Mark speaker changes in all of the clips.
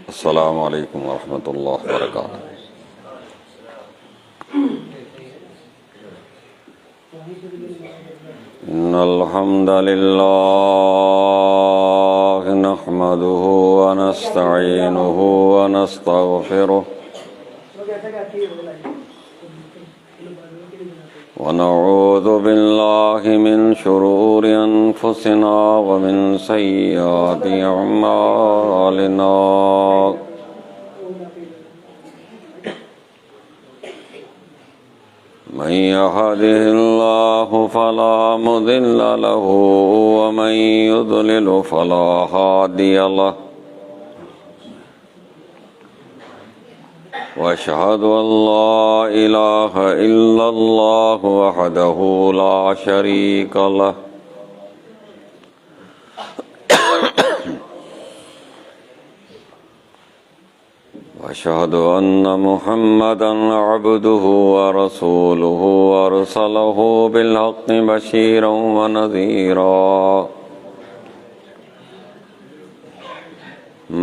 Speaker 1: अस्सलामु अलैकुम वरहमतुल्लाहि वबरकातुहू। इन्नल हम्दलिल्लाहि नहमदुहु व नस्तईनुहु व नस्तगफिरुह व नऊज़ु बिल्लाहि मिन शुरूरि अनफुसिना व मिन सय्यिआति अअमालिना। मन यहदिहिल्लाहु फला मुदिल्ल लहु व मन युद्लिल फला हादिय लहु। व अशहदु अल्ला इलाहा इल्लल्लाहु वहदहु ला शरीक लहु व अशहदु अन्न मुहम्मदन अब्दुहु व रसूलुहु अरसलहु बिल हक़्क़ि बशीरन व नज़ीरा।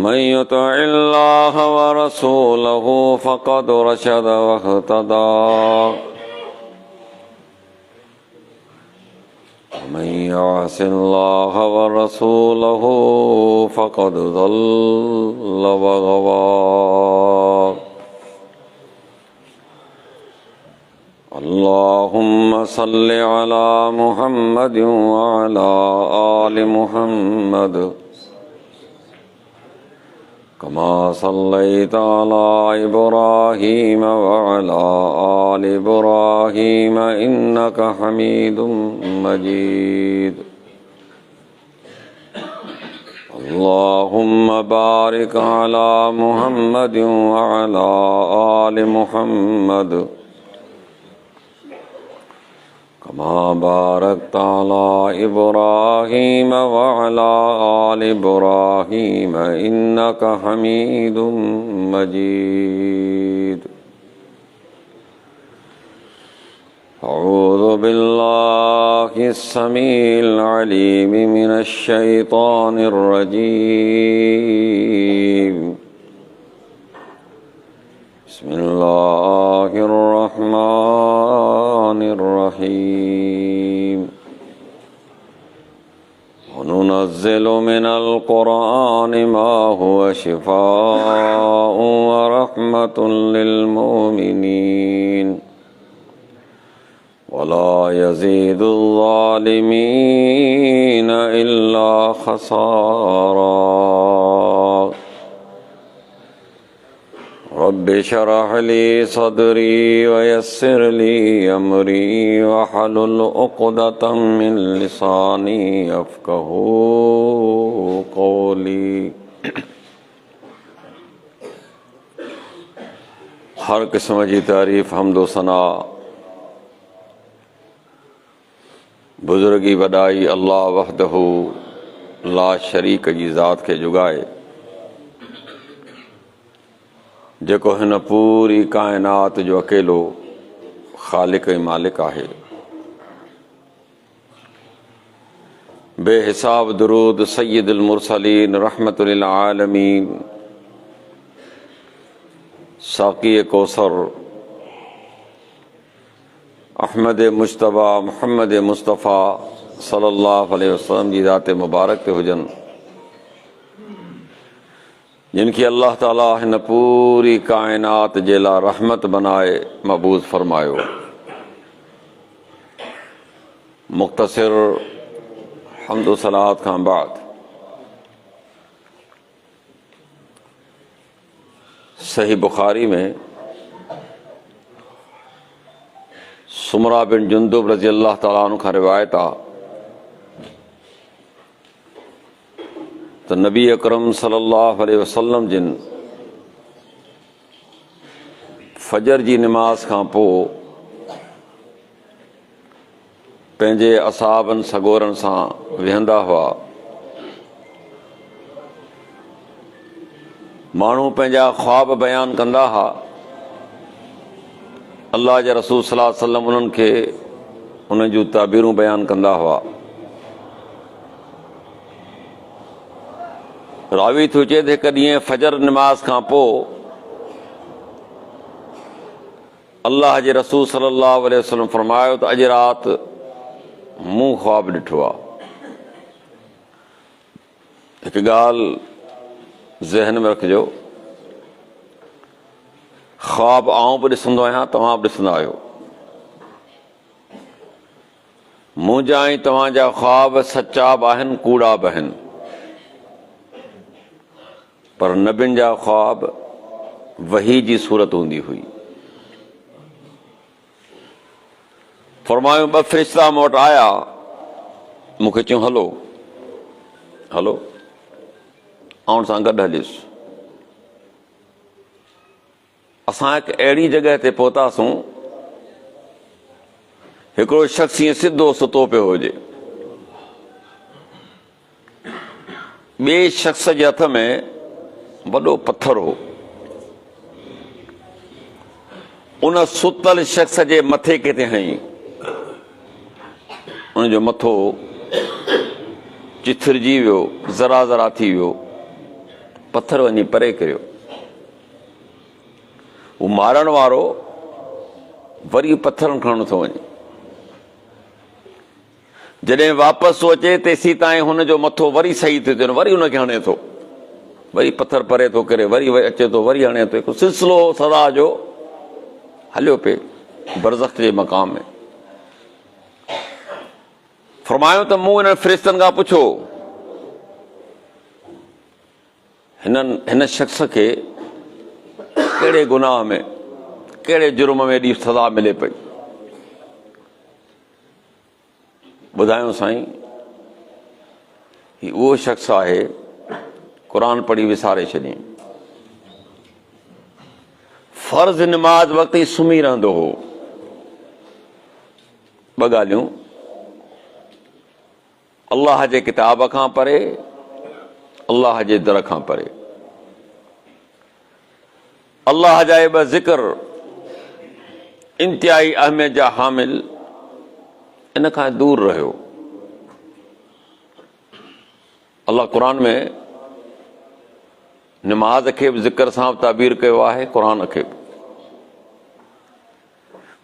Speaker 1: मन युतिइल्लाह व रसूलहु फ़क़द रशद वहतदा मन यअसिल्लाह व रसूलहु फ़क़द ज़ल्ल व गवा। अल्लाहुम्मा सल्लि अला मुहम्मद व अला आलि मुहम्मद कमा सल्लैता अला इब्राहीम व अला आलि इब्राहीम इन्नका हमीदुम मजीद। अल्लाहुम्मा बारिक अला मुहम्मद व अला आलि मुहम्मद कमा बारकता अला इब्राहीम व अला आलि इब्राहीम इन्नका हमीदुम मजीद। अऊज़ु बिल्लाहि अस्समीइल अलीम मिनश शैतानिर रजीम। बिस्मिल्लाहिर रहमानिर रहीम। व नुनज़्ज़िलु मिनल क़ुरआनि मा हुवा शिफ़ाउन व रहमतुन लिल मुमिनीन व ला यज़ीदुल ज़ालिमीन इल्ला ख़सारा। रब्बि शरह ली सदरी व यस्सिर ली अमरी वहलुल उक़दतम मिन लिसानी यफ़क़हू क़ौली। हर किस्म जी तारीफ़ हम्दो सना बुज़ुर्गी वॾाई अल्लाह वहदहू ला शरीक जी ज़ात खे जुगाए, जेको हिन पूरी कायनात जो अकेलो ख़ालिक ऐं मालिक आहे। बेहिसाब दुरूद सय्यदुल मुरसलीन रहमतुल लिल आलमीन साक़ी कौसर अहमद मुज्तबा मुहम्मद मुस्तफ़ा सल्लल्लाहु अलैहि वसल्लम जी ज़ात मुबारक ते हुजनि, जिनकी अल्लाह ताला हिन पूरी कायनात जे लाइ रहमत बनाए मबूज़ फरमायो। मुख़्तसिर हम्दो सलात खां बाद सही बुखारी में सुमरा बिन जुंदुब रज़ी अल्लाह ताला अन्हु खां रिवायत आहे तो नबी अकरम सल्लल्लाहु अलैहि वसल्लम जिन फजर जी नमाज खां पोइ पंहिंजे असहाबनि सगोरनि सां विहंदा हुआ। माण्हू पंहिंजा ख्वाब बयान कंदा हुआ, अल्लाह जे रसूल सल्लल्लाहु अलैहि वसल्लम उन्हनि खे उन जूं ताबीरूं बयान कंदा हुआ। रावी थो चए त हिकु ॾींहुं फजर निमाज़ खां पोइ अल्लाह जे रसूल सल्लल्लाहु अलैहि वसल्लम फरमायो त अॼु राति मूं ख्वाब ॾिठो आहे। हिकु ॻाल्हि ज़हन में रखिजो, ख्वाब आऊं बि ॾिसंदो आहियां, तव्हां बि ॾिसंदा आहियो। मुंहिंजा ऐं तव्हांजा ख्वाब सचा बि आहिनि, कूड़ा बि आहिनि, पर नबियुनि जा ख्वाब वही जी सूरत हूंदी हुई। फरमायूं ॿ फ़रिश्ता मूं वटि आया, मूंखे चयूं हलो हलो आउं सां गॾु हलियुसि। असां हिकु अहिड़ी जॻह ते पहुतासीं, हिकिड़ो शख़्स ईअं सिधो सुतो पियो हुजे, ॿिए शख़्स जे हथ में वॾो पत्थर हो। उन सुतल शख़्स जे मथे किथे हईं, उनजो मथो चिथड़जी वियो, ज़रा ज़रा थी वियो, पत्थर वञी परे किरियो। हू मारण वारो वरी पत्थरनि खणण थो वञे। जॾहिं वापसि अचे तेसीं ताईं हुनजो मथो वरी सही थो थिए, वरी हुनखे हणे थो, वरी पत्थर परे थो करे, वरी अचे थो, वरी हणे थो। हिकु सिलसिलो सदा जो हलियो पिए बरज़ख जे मक़ाम में। फरमायो त मूं हिन फ़रिश्तनि खां पुछो, हिन शख़्स खे कहिड़े गुनाह में, कहिड़े जुर्म में एॾी सज़ा मिले पई? ॿुधायूं साईं, ही उहो शख़्स आहे क़ुर पढ़ी विसारे छॾियईं, फ़र्ज़ निमाज़ वक़्तु ई सुम्ही रहंदो हो। ॿ ॻाल्हियूं, अल्लाह जे किताब खां परे, अल्लाह जे दर खां परे। अल्लाह जा ॿ ज़िक्र इंतिहाई अहमियत जा हामिल, इन खां दूर रहियो। अल्लाह क़ुर में निमाज़ खे बि ज़िक्र सां ताबीर कयो आहे, क़ुर खे बि।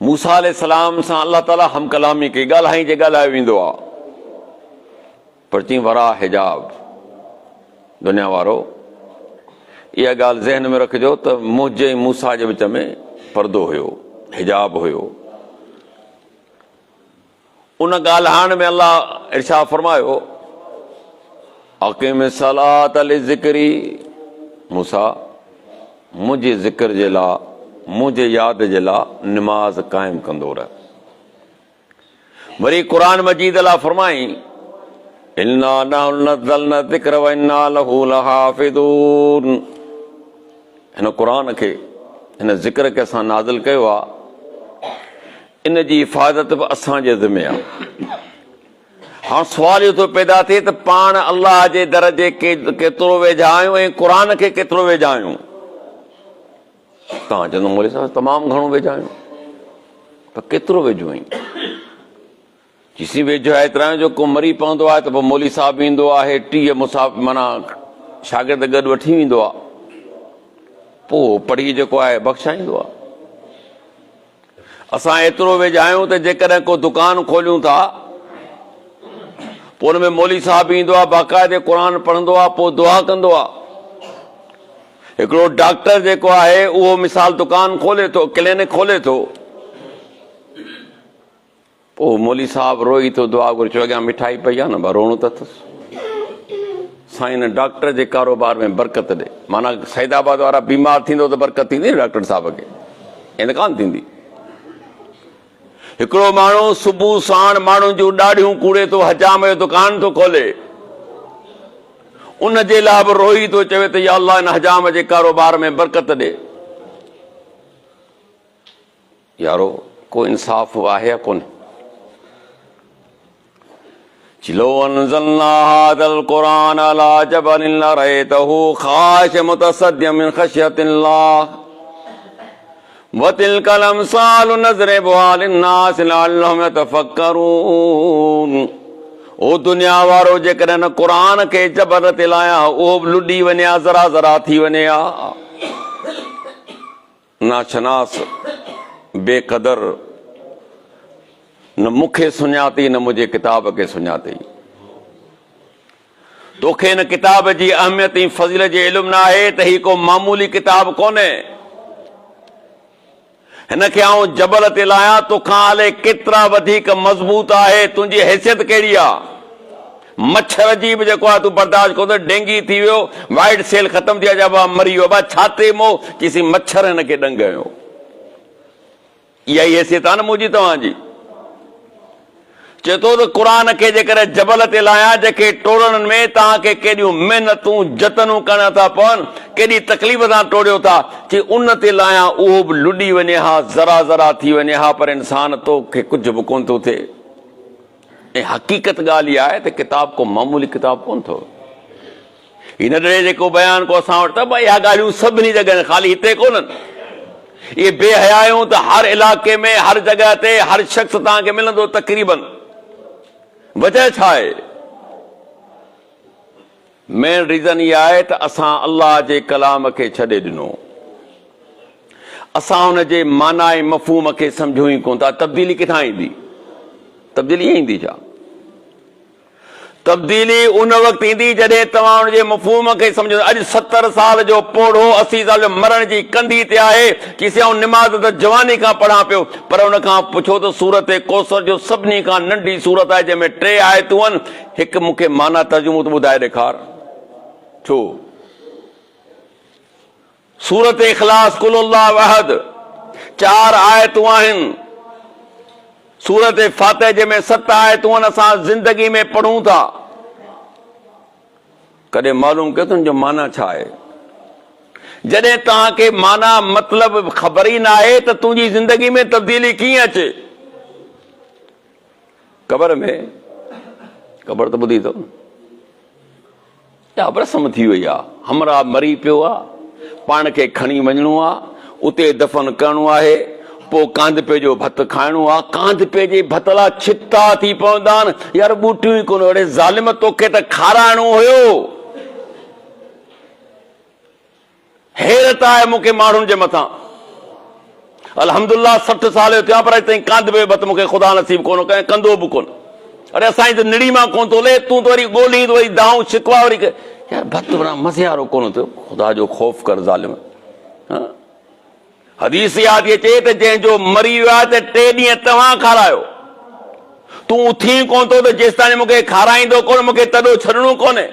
Speaker 1: मूसा अलैहिस्सलाम सां अल्लाह ताला हम कलामी कई, ॻाल्हाई जे ॻाल्हायो वेंदो आहे, पर चई वरा हिजाब, दुनिया वारो इहा ॻाल्हि ज़हन में रखिजो त मुंहिंजे मूसा जे विच में पर्दो हुयो, हिजाब हुयो। उन ॻाल्हाइण में अल्लाह इरशाद फरमायो, अक़ीम सलात लिज़िक्री, मूसा मुंहिंजे ज़िक्र जे लाइ, मुंहिंजे यादि जे लाइ निमाज़ क़ाइमु कंदो रह। वरी क़ुर मजीद अल्लाह फरमाई, इन्ना नहनु नज़्ज़लना ज़िक्र व इन्ना लहू लहाफ़िज़ून। हिन क़ुर खे, हिन ज़िक्र खे असां नाज़िल कयो आहे, इन जी हिफ़ाज़त बि असांजे ज़िम्मे आहे। हाणे सुवाल इहो थो पैदा थिए त पाण अल्लाह जे दर जे केतिरो वेझा आहियूं ऐं क़ुर खे केतिरो वेझा आहियूं? तव्हां चवंदो मौलवी साहिब तमामु घणो वेझा आहियूं, पर केतिरो वेझो आहियूं? जिसी वेझो आहे एतिरा जो को मरी पवंदो आहे त पोइ मौलवी साहिब ईंदो आहे, 30 मुसाफ़िर माना शागिर्द गॾु वठी वेंदो आहे, पोइ पढ़ी जेको आहे बख़्शाईंदो आहे। असां एतिरो वेझा आहियूं त जेकॾहिं को दुकान खोलियूं था, पोइ हुन में मौलवी साहिब ईंदो आहे, बाक़ाइदे क़ुर पढ़ंदो आहे, पोइ दुआ कंदो आहे। हिकिड़ो डॉक्टर जेको आहे उहो मिसाल दुकान खोले थो, क्लिनिक खोले थो, पोइ मौलवी साहिब रोई थो, दुआ घुरे, छो अॻियां मिठाई पई आहे न, रोअणो त अथसि। साईं हिन डॉक्टर जे कारोबार में बरकत ॾे। माना सैदाबाद वारा बीमार थींदो त बरकत थींदी डॉक्टर साहिब खे, इन कान थींदी। हिकिड़ो माण्हू सुबुह साण माण्हुनि जूं ॾाढियूं कूड़े थो, हजाम जो दुकान थो खोले, उन जे लाइ बि रोई थो, चवे त या अल्लाह इन हजाम जे कारोबार में बरकत ॾे। यारो को इंसाफ़ आहे या कोन्हे? लो अनज़लना हाज़ल क़ुरान अला जबलिन लरअयतहु ख़ाशिअन मुतसद्दिअन मिन ख़श्यतिल्लाह व तिलकल अमसालु नज़रिबुहा लिन्नास लअल्लहुम यतफ़क्करून। ओ दुनिया वारो जेकॾहिं न क़ुरान खे जबर ते लाया उहो बि लुॾी वञे हा, ज़रा ज़रा थी वञे हा। नाशनास बेक़दर न मूंखे सुञाती न मुंहिंजे किताब खे सुञाती। तोखे हिन किताब जी अहमियत ऐं फज़ीलत जे इल्मु न आहे त ही को मामूली किताब कोन्हे। हिन खे आऊं जबल ते लाया तोखां हले केतिरा वधीक मज़बूत आहे। तुंहिंजी हैसियत कहिड़ी आहे? मच्छर जी बि जेको आहे तूं बर्दाश्त कोन, डेंगी थी वियो, वाइट सेल ख़तम थी विया, जब मरी वियो, छाते मोह चीसी मच्छर हिन खे ॾंगियो। इहा ई हैसियत आहे न मुंहिंजी तव्हांजी। चए थो त क़ुरान खे जेकॾहिं जबल ते लाया, जेके टोड़ण में तव्हांखे केॾियूं महिनतूं जतनूं करणा था पवनि, केॾी तकलीफ़ सां टोड़ियो था, चई उन ते लाया उहो बि लुॾी वञे हा, ज़रा ज़रा थी वञे हा, पर इंसान तोखे कुझु बि कोन थो थिए। ऐं हक़ीक़त ॻाल्हि इहा आहे त किताब को मामूली किताब कोन थो। हिन ॾे जेको बयान को असां वटि, त इहा ॻाल्हियूं सभिनी जॻह, ख़ाली हिते कोन्हनि। इहे बेहयायूं त हर इलाइक़े में, हर जॻह ते, हर शख़्स तव्हांखे मिलंदो तक़रीबन। वजह छा आहे? मेन रीज़न इहा आहे त असां अल्लाह जे कलाम खे छॾे ॾिनो, असां हुन जे माना ऐं मफ़हूम खे सम्झूं ई कोन था। तब्दीली किथां ईंदी? तब्दीली ईंदी छा? तब्दीली उन वक़्तु ईंदी जॾहिं तव्हां हुनजे मफ़हूम खे सम्झो। अॼु 70 साल जो पोढ़ो 80 साल जो मरण जी कंधी ते आहे, किसे आऊं निमाज़ त जवानी खां पढ़ां पियो, पर हुन खां पुछो त सूरत कौसर जो सभिनी खां नंढी सूरत आहे, जंहिंमें 3 आयतूं आहिनि, हिकु मूंखे माना तर्जुमो त ॿुधाए ॾेखार। छो? सूरत इख़लास कुल अल्लाहु अहद 4 आयतूं आहिनि। सूरत फातिह जंहिंमें 7 आयतूं आहिनि, असां ज़िंदगी में पढ़ूं था। कॾहिं मालूम कयो तुंहिंजो माना छा आहे? जॾहिं तव्हांखे माना मतिलब ख़बर ई न आहे त तुंहिंजी ज़िंदगी में तब्दीली कीअं अचे? क़बर में, क़बर त ॿुधी अथव, रस्म थी वई आहे, हमरा मरी पियो आहे, पाण खे खणी वञिणो आहे, उते दफ़न करिणो आहे, पोइ कांदपे जो भत खाइणो आहे। कांदपे जे भत लाइ छिता थी पवंदा आहिनि। यार ॿूटियूं ई कोन, अड़े ज़ालिम, तोखे त खाराइणो हुयो। हैरत आहे मूंखे माण्हुनि जे मथां। अल्हम्दुलिल्लाह 60 साल जो थिया, पर अॼु ताईं कांदपे जो भत मूंखे ख़ुदा नसीब कोन कयो, कंदो बि कोन। अरे असांजी त निड़ी मां कोन थो ले, तूं त वरी ॻोल्ही, वरी दाऊं शिकवा वरी यार भत बना मज़े वारो कोन थियो। ख़ुदा जो ख़ौफ़ कर ज़ालिम। हदीस यादि अचे त जंहिंजो मरी वियो आहे त 3 ॾींहं तव्हां खारायो। तूं उथी कोन थो त जेसिताईं मूंखे खाराईंदो कोन, मूंखे तॾो छॾिणो कोन्हे।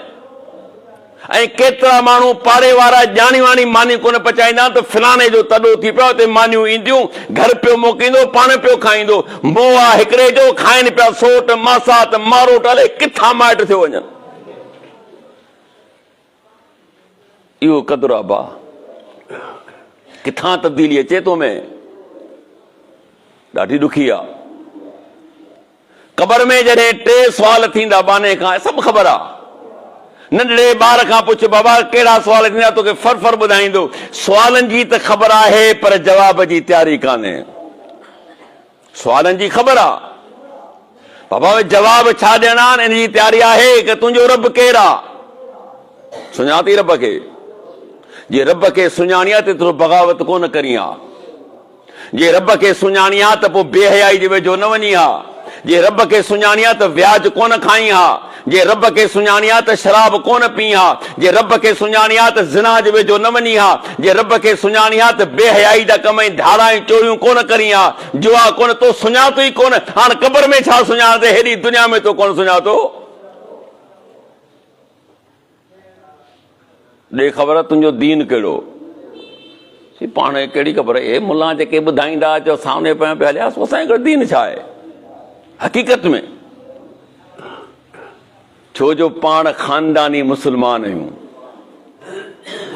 Speaker 1: ऐं केतिरा माण्हू पाड़े वारा ॼाणी वाणी मानी कोन पचाईंदा त फिलाणे जो तॾो थी पियो, हिते मानियूं ईंदियूं, घर पियो मोकिलींदो, पाण पियो खाईंदो। मोह आहे हिकिड़े जो, खाइनि पिया सोट मासा त मारो टले, किथां माइट थियो वञनि। इहो क़दुरु आहे भाउ, किथां तब्दीली अचे तो में, ॾाढी ॾुखी आहे। क़बर में जॾहिं 3 सुवाल थींदा बाने खां, सभु ख़बर आहे। नंढड़े ॿार खां पुछ, बाबा कहिड़ा सुवाल थींदा, तोखे फर ॿुधाईंदो। सुवालनि जी त ख़बर आहे, पर जवाब जी तयारी कान्हे। सुवालनि जी ख़बर आहे, बाबा जवाब छा ॾियणा आहिनि, इन जी तयारी आहे कि तुंहिंजो रब केरु आहे। सुञाती रब खे? जे रब खे सुञाणी आहे त एतिरो बग़ावत कोन करी आहे। जे रब खे सुञाणी आहे त पोइ बेहयाई जे वेझो न वञी आहे। जे रब खे सुञाणी आहे त व्याज कोन खाई आहे। जे रब खे सुञाणी आहे त शराब कोन पी आहे। जे रब खे सुञाणी आहे त ज़िना जे वेझो न वञी आहे। जे रब खे सुञाणी आहे त बेहयाई जा कम ऐं धाड़ा ऐं चोरियूं कोन करी आहे। जुआ कोन, तो सुञातो ई कोन। हाणे क़बर में छा सुञाणे, हेॾी दुनिया में तो कोन सुञातो। ॾे ख़बर तुंहिंजो दीन कहिड़ो। पाण कहिड़ी ख़बर आहे, मुला जेके ॿुधाईंदा चओ सामने पिया पिया हलिया, असांजो दीन छा आहे हक़ीक़त में। छो जो पाण ख़ानदानी मुस्लमान आहियूं।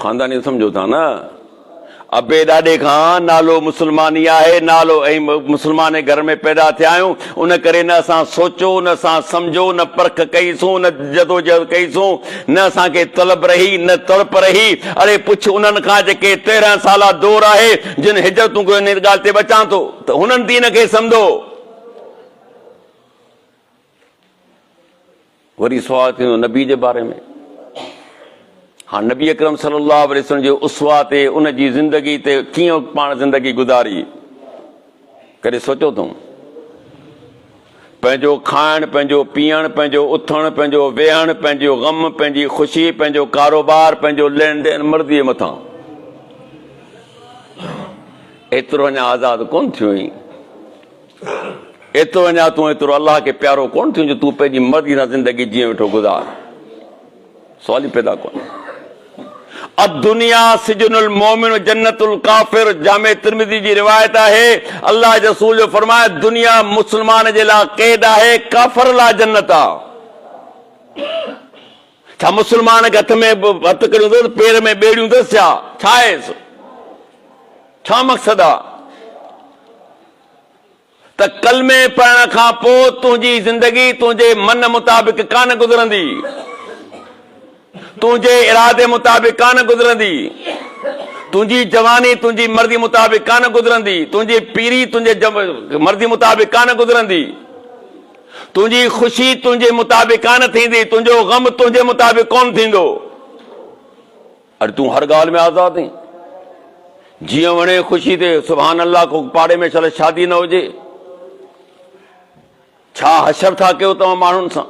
Speaker 1: ख़ानदानी सम्झो था न, अबे ॾाॾे खां नालो मुस्लमानी आहे, नालो ऐं मुस्लमान घर में पैदा थिया आहियूं। उन करे न असां सोचो, न असां सम्झो, न परख कईसूं, न जदोजहद कईसूं, न असांखे तलब रही, न तड़प रही। अरे पुछ उन्हनि खां जेके 13 साला दौर आहे, जिन हिजरतूं कयो, इन ॻाल्हि ते बचां थो त हुननि दीन खे सम्झो। वरी सुवाल थींदो नबी जे बारे में। हाँ, नबी अकरम सल्लल्लाहु अलैहि वसल्लम जे उसवा ते, उन जी ज़िंदगी ते कीअं पाण ज़िंदगी गुज़ारी, कॾहिं सोचियो अथऊं? पंहिंजो खाइण, पंहिंजो पीअण, पंहिंजो उथण, पंहिंजो वेहण, पंहिंजो ग़म, पंहिंजी ख़ुशी, पंहिंजो कारोबार, पंहिंजो लेन देन मर्ज़ीअ मथां। एतिरो अञा आज़ादु कोन थियो आहीं, एतिरो अञा तूं एतिरो अलाह खे प्यारो कोन थियो जो तूं पंहिंजी मर्ज़ी सां ज़िंदगी जीअं वेठो गुज़ार। सवाल ई पैदा कोन्हे। अदुनिया सिजनुल मोमिन जन्नतुल काफिर, जामे तिरमिज़ी जी रिवायत आहे। अल्लाह जे रसूल जो फरमाए, दुनिया मुस्लमान जे लाइ क़ैद आहे, काफ़िर लाइ जन्नत आहे। छा मुस्लमान खे हथ में हथ करियो अथसि, पेर में ॿेड़ियूं अथसि? छा आहे? छा मक़सदु आहे? त कलमे पढ़ण खां पोइ तुंहिंजी ज़िंदगी तुंहिंजे मन मुताबिक़ कान गुज़रंदी, तुंहिंजे इरादे मुताबिक़ कान गुज़रंदी, तुंहिंजी जवानी तुंहिंजी मर्ज़ी मुताबिक़ कान गुज़रंदी, तुंहिंजी पीरी तुंहिंजे मर्ज़ी मुताबिक़ कान गुज़रंदी, तुंहिंजी ख़ुशी तुंहिंजे मुताबिक़ कान थींदी, तुंहिंजो ग़म तुंहिंजे मुताबिक़ कोन थींदो। अरे तूं हर ॻाल्हि में आज़ादु आहीं, जीअं वणे ख़ुशी ते सुभान अल्लाह को पाड़े में चल शादी न हुजे। छा हशर था कयो तव्हां माण्हुनि सां?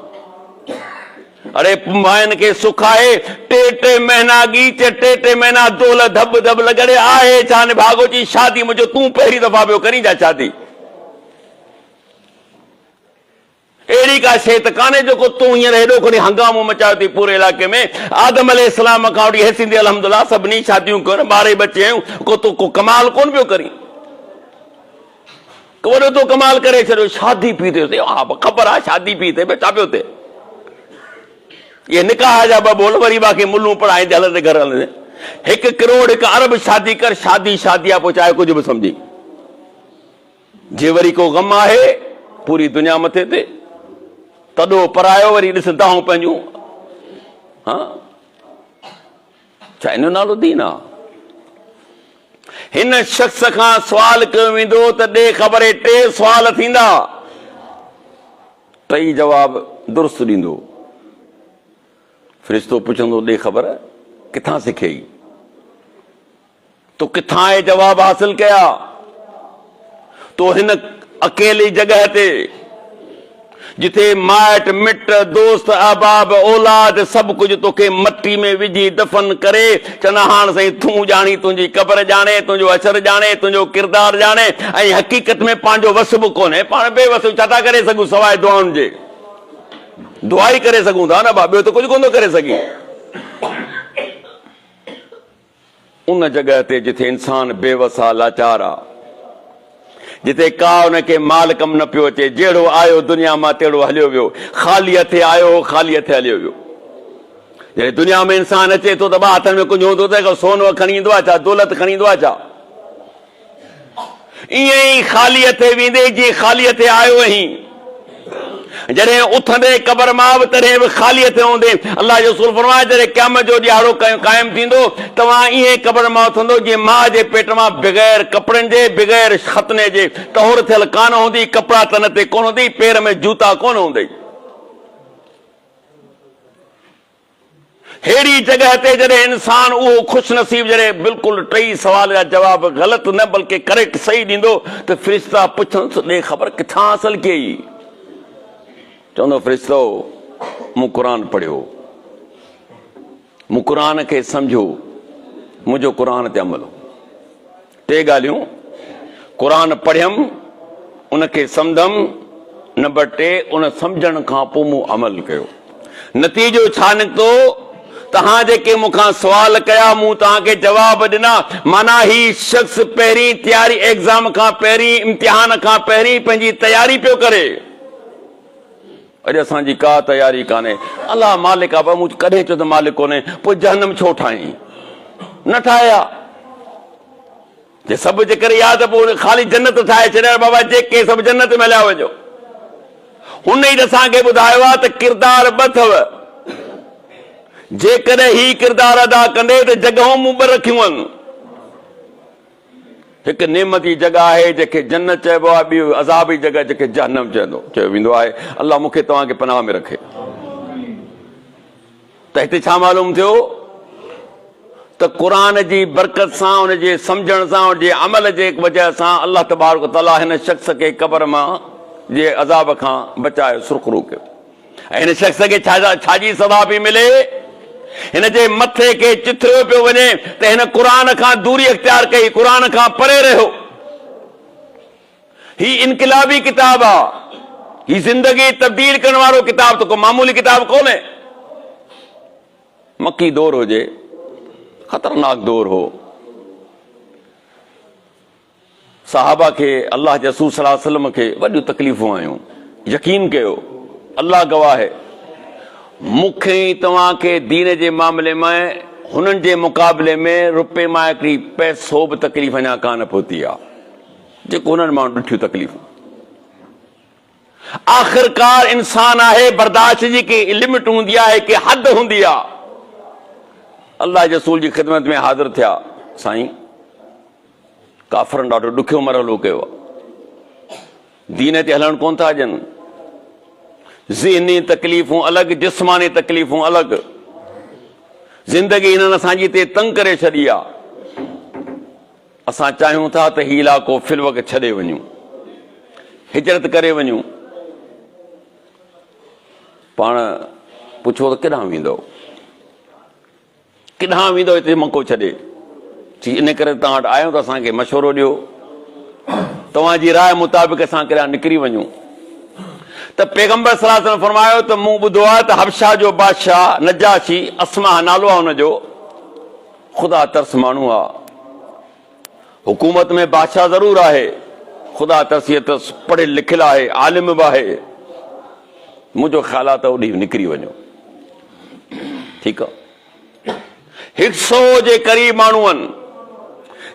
Speaker 1: अरे मायुनि खे सुख आहे, टे महीना गीच, टे महीना दोल धब धब लॻड़े आहे छा ने भागो जी शादी मुंहिंजो तूं पहिरीं दफ़ा पियो करीं जा शादी। अहिड़ी का शइ त कान्हे जेको तूं हींअर हेॾो खणी हंगामो मचायो थी पूरे इलाइक़े में। आदम अलैहिस्सलाम खां वठी हेसिंदी अल्हम्दुलिल्लाह सभिनी शादियूं कनि, ॿार बचे आहियूं, को कमाल कोन पियो करीं, वॾो तो कमाल करे छॾियो। शादी पी थिए, हा ख़बर आहे शादी पी थिए, छा पियो थिए? ये निकाह जा ॿ बोल वरी बाक़ी मुलूं पढ़ाईंदे हलंदे घर हलंदे। 1 करोड़ 1 अरब शादी कर, शादी शादी आहे, पोइ चाहे कुझु बि सम्झी। जे वरी को ग़म आहे पूरी दुनिया मथे ते, तॾो परायो वरी ॾिस दाऊं पंहिंजूं। हा, छा इन जो नालो दीन आहे? हिन शख़्स खां सुवाल कयो वेंदो त ॾे ख़बर 3 सुवाल थींदा, 3 जवाब दुरुस्त ॾींदो। फ़रिश्तो पुछंदो ॾे ख़बर किथां सिखई, तो किथां ये जवाब हासिल कया? तो हिन अकेली जगह ते जिथे माइट मिट दोस्त अहबाब औलाद सभु कुझु तोखे मट्टी में विझी दफ़न करे चवंदा हाणे साईं तूं ॼाणी, तुंहिंजी क़बर ॼाणे, तुंहिंजो असर ॼाणे, तुंहिंजो किरदारु ॼाणे, ऐं हक़ीक़त में पंहिंजो वस बि कोन्हे। पाण बेवस छा था करे सघूं सवाइ दुआउनि जे? दुआ ई करे सघूं था न भाउ, ॿियो त कुझु कोन थो करे सघे। उन जगह ते जिथे इंसान बेवस आहे, लाचार आहे, जिथे का उनखे माल कम न पियो अचे, जहिड़ो आयो दुनिया मां तहिड़ो हलियो वियो, ख़ाली हथे आयो ख़ाली हथे हलियो वियो। जॾहिं दुनिया में इंसान अचे थो त 2 हथनि में कुझु हूंदो त सोन खणी ईंदो आहे छा, दौलत खणी ईंदो आहे छा? ईअं ई ख़ाली हथे वेंदे जीअं ख़ाली हथे आयो आहीं। जॾहिं उथंदे क़बर मां बि तॾहिं बि ख़ाली हथे हूंदे। अल्लाह जो रसूल फरमाए जॾहिं क़यामत जो ॾियारो क़ाइम थींदो, तव्हां ईअं क़बर मां उथंदो जीअं माउ जे पेट मां बग़ैर कपिड़नि जे, बग़ैर खतने जे तहुर थियल कान हूंदी, कपिड़ा तन ते कोन हूंदी, पेर में जूता कोन हूंदई। अहिड़ी जगह ते जॾहिं इंसान उहो ख़ुशि नसीब जॾहिं बिल्कुलु 3 सवाल जा जवाब ग़लति न बल्कि करेक्ट सही ॾींदो त फ़रिश्ता पुछंदुसि ॾे ख़बर किथां हासिल कई? चवंदो फ़रिश्तो मूं क़ुरान पढ़ियो, मूं क़ुरान खे सम्झो, मुंहिंजो क़ुरान ते अमल हो। 3 ॻाल्हियूं, क़ुरान पढ़ियमि, उनखे सम्झमि, नंबर 3 उन सम्झण खां पोइ मूं अमल कयो। नतीजो छा निकितो? तव्हां जेके मूंखां सुवाल कया मूं तव्हांखे जवाब ॾिना। माना ही शख़्स पहिरीं तयारी, एग्ज़ाम खां पहिरीं, इम्तिहान खां पहिरीं पंहिंजी तयारी पियो करे। अॼु असांजी का तयारी कान्हे। अलाह मालिक आहे, मूं कॾहिं चयो त मालिक कोन्हे, पोइ जहन्नम छो ठाहीं? न ठाहिया। जे सभु जे करे यादि पोइ ख़ाली जन्नत ठाहे छॾिया बाबा, जेके सभु जन्नत में हलिया वञो। हुन ई असांखे ॿुधायो आहे त किरदार 2 अथव। जेकॾहिं ही किरदार अदा कंदे त जॻहूं मूं 2 रखियूं आहिनि। हिकु नेमती जगह आहे जंहिंखे जन्नत चइबो आहे, ॿी अज़ाबी जगह जंहिंखे जहन्नम चयो वेंदो आहे। अल्लाह मूंखे तव्हांखे पनाह में रखे। त हिते छा मालूम थियो त क़ुरान जी बरकत सां, उन जे सम्झण सां, उन जे अमल जे वजह सां अल्लाह तबारक व तआला हिन शख़्स खे क़ब्र मां जे अज़ाब खां बचायो, सुरख़रू कयो। ऐं हिन शख़्स खे छाजी सज़ा पई मिले? हिन जे मथे खे चिथरियो पियो वञे त हिन क़ुरान खां दूरी इख्तियार कई, क़ुरान खां परे रहियो। ही इनक़िलाबी किताब आहे, ही ज़िंदगी तब्दील करण वारो किताब, त को मामूली किताब कोन्हे। मक्की दौर हुजे, ख़तरनाक दौर हो। सहाबा खे, अल्लाह जे रसूल सल्लल्लाहु अलैहि वसल्लम खे वॾियूं तकलीफ़ूं आयूं। यकीन कयो, अल्लाह गवाह है, मूंखे तव्हांखे दीन जे मामले में हुननि जे मुक़ाबले में रुपए मां हिकिड़ी पैसो बि तकलीफ़ अञा कान पहुती आहे जेको हुननि मां ॾिठियूं तकलीफ़ूं। आख़िरकार इंसान आहे, बर्दाश्त जी की लिमिट हूंदी आहे, की हद हूंदी आहे। अल्लाह जे रसूल जी ख़िदमत में हाज़िर थिया, साईं काफ़रनि ॾाढो ॾुखियो मरहलो कयो आहे, दीन ते हलण कोन था अचनि, ज़हनी तकलीफ़ूं अलॻि, जिस्मानी तकलीफ़ूं अलॻि, ज़िंदगी हिननि असांजी ते तंग करे छॾी आहे। असां चाहियूं था त हीउ इलाइक़ो फिलवक़ छॾे वञूं, हिजरत करे वञूं। पाण पुछो त केॾांहुं वेंदो, केॾांहुं वेंदो हिते मौक़ो छॾे? इन करे तव्हां वटि आहियूं त असांखे मशवरो ॾियो, तव्हांजी राय मुताबिक़ असां केॾांहुं निकिरी वञूं। त पैगंबर सल्लल्लाहु अलैहि वसल्लम फरमायो त मूं ॿुधो आहे त हबशा जो बादशाह नजाशी, अस्मा नालो आहे हुनजो, ख़ुदा तरस माण्हू आहे। हुकूमत में बादशाह ज़रूर आहे, ख़ुदा तरसियत पढ़ियल लिखियल आहे, आलिम बि आहे। मुंहिंजो ख़्याल आहे त ओॾी निकिरी वञो, ठीकु आहे। 100 जे क़रीब माण्हू आहिनि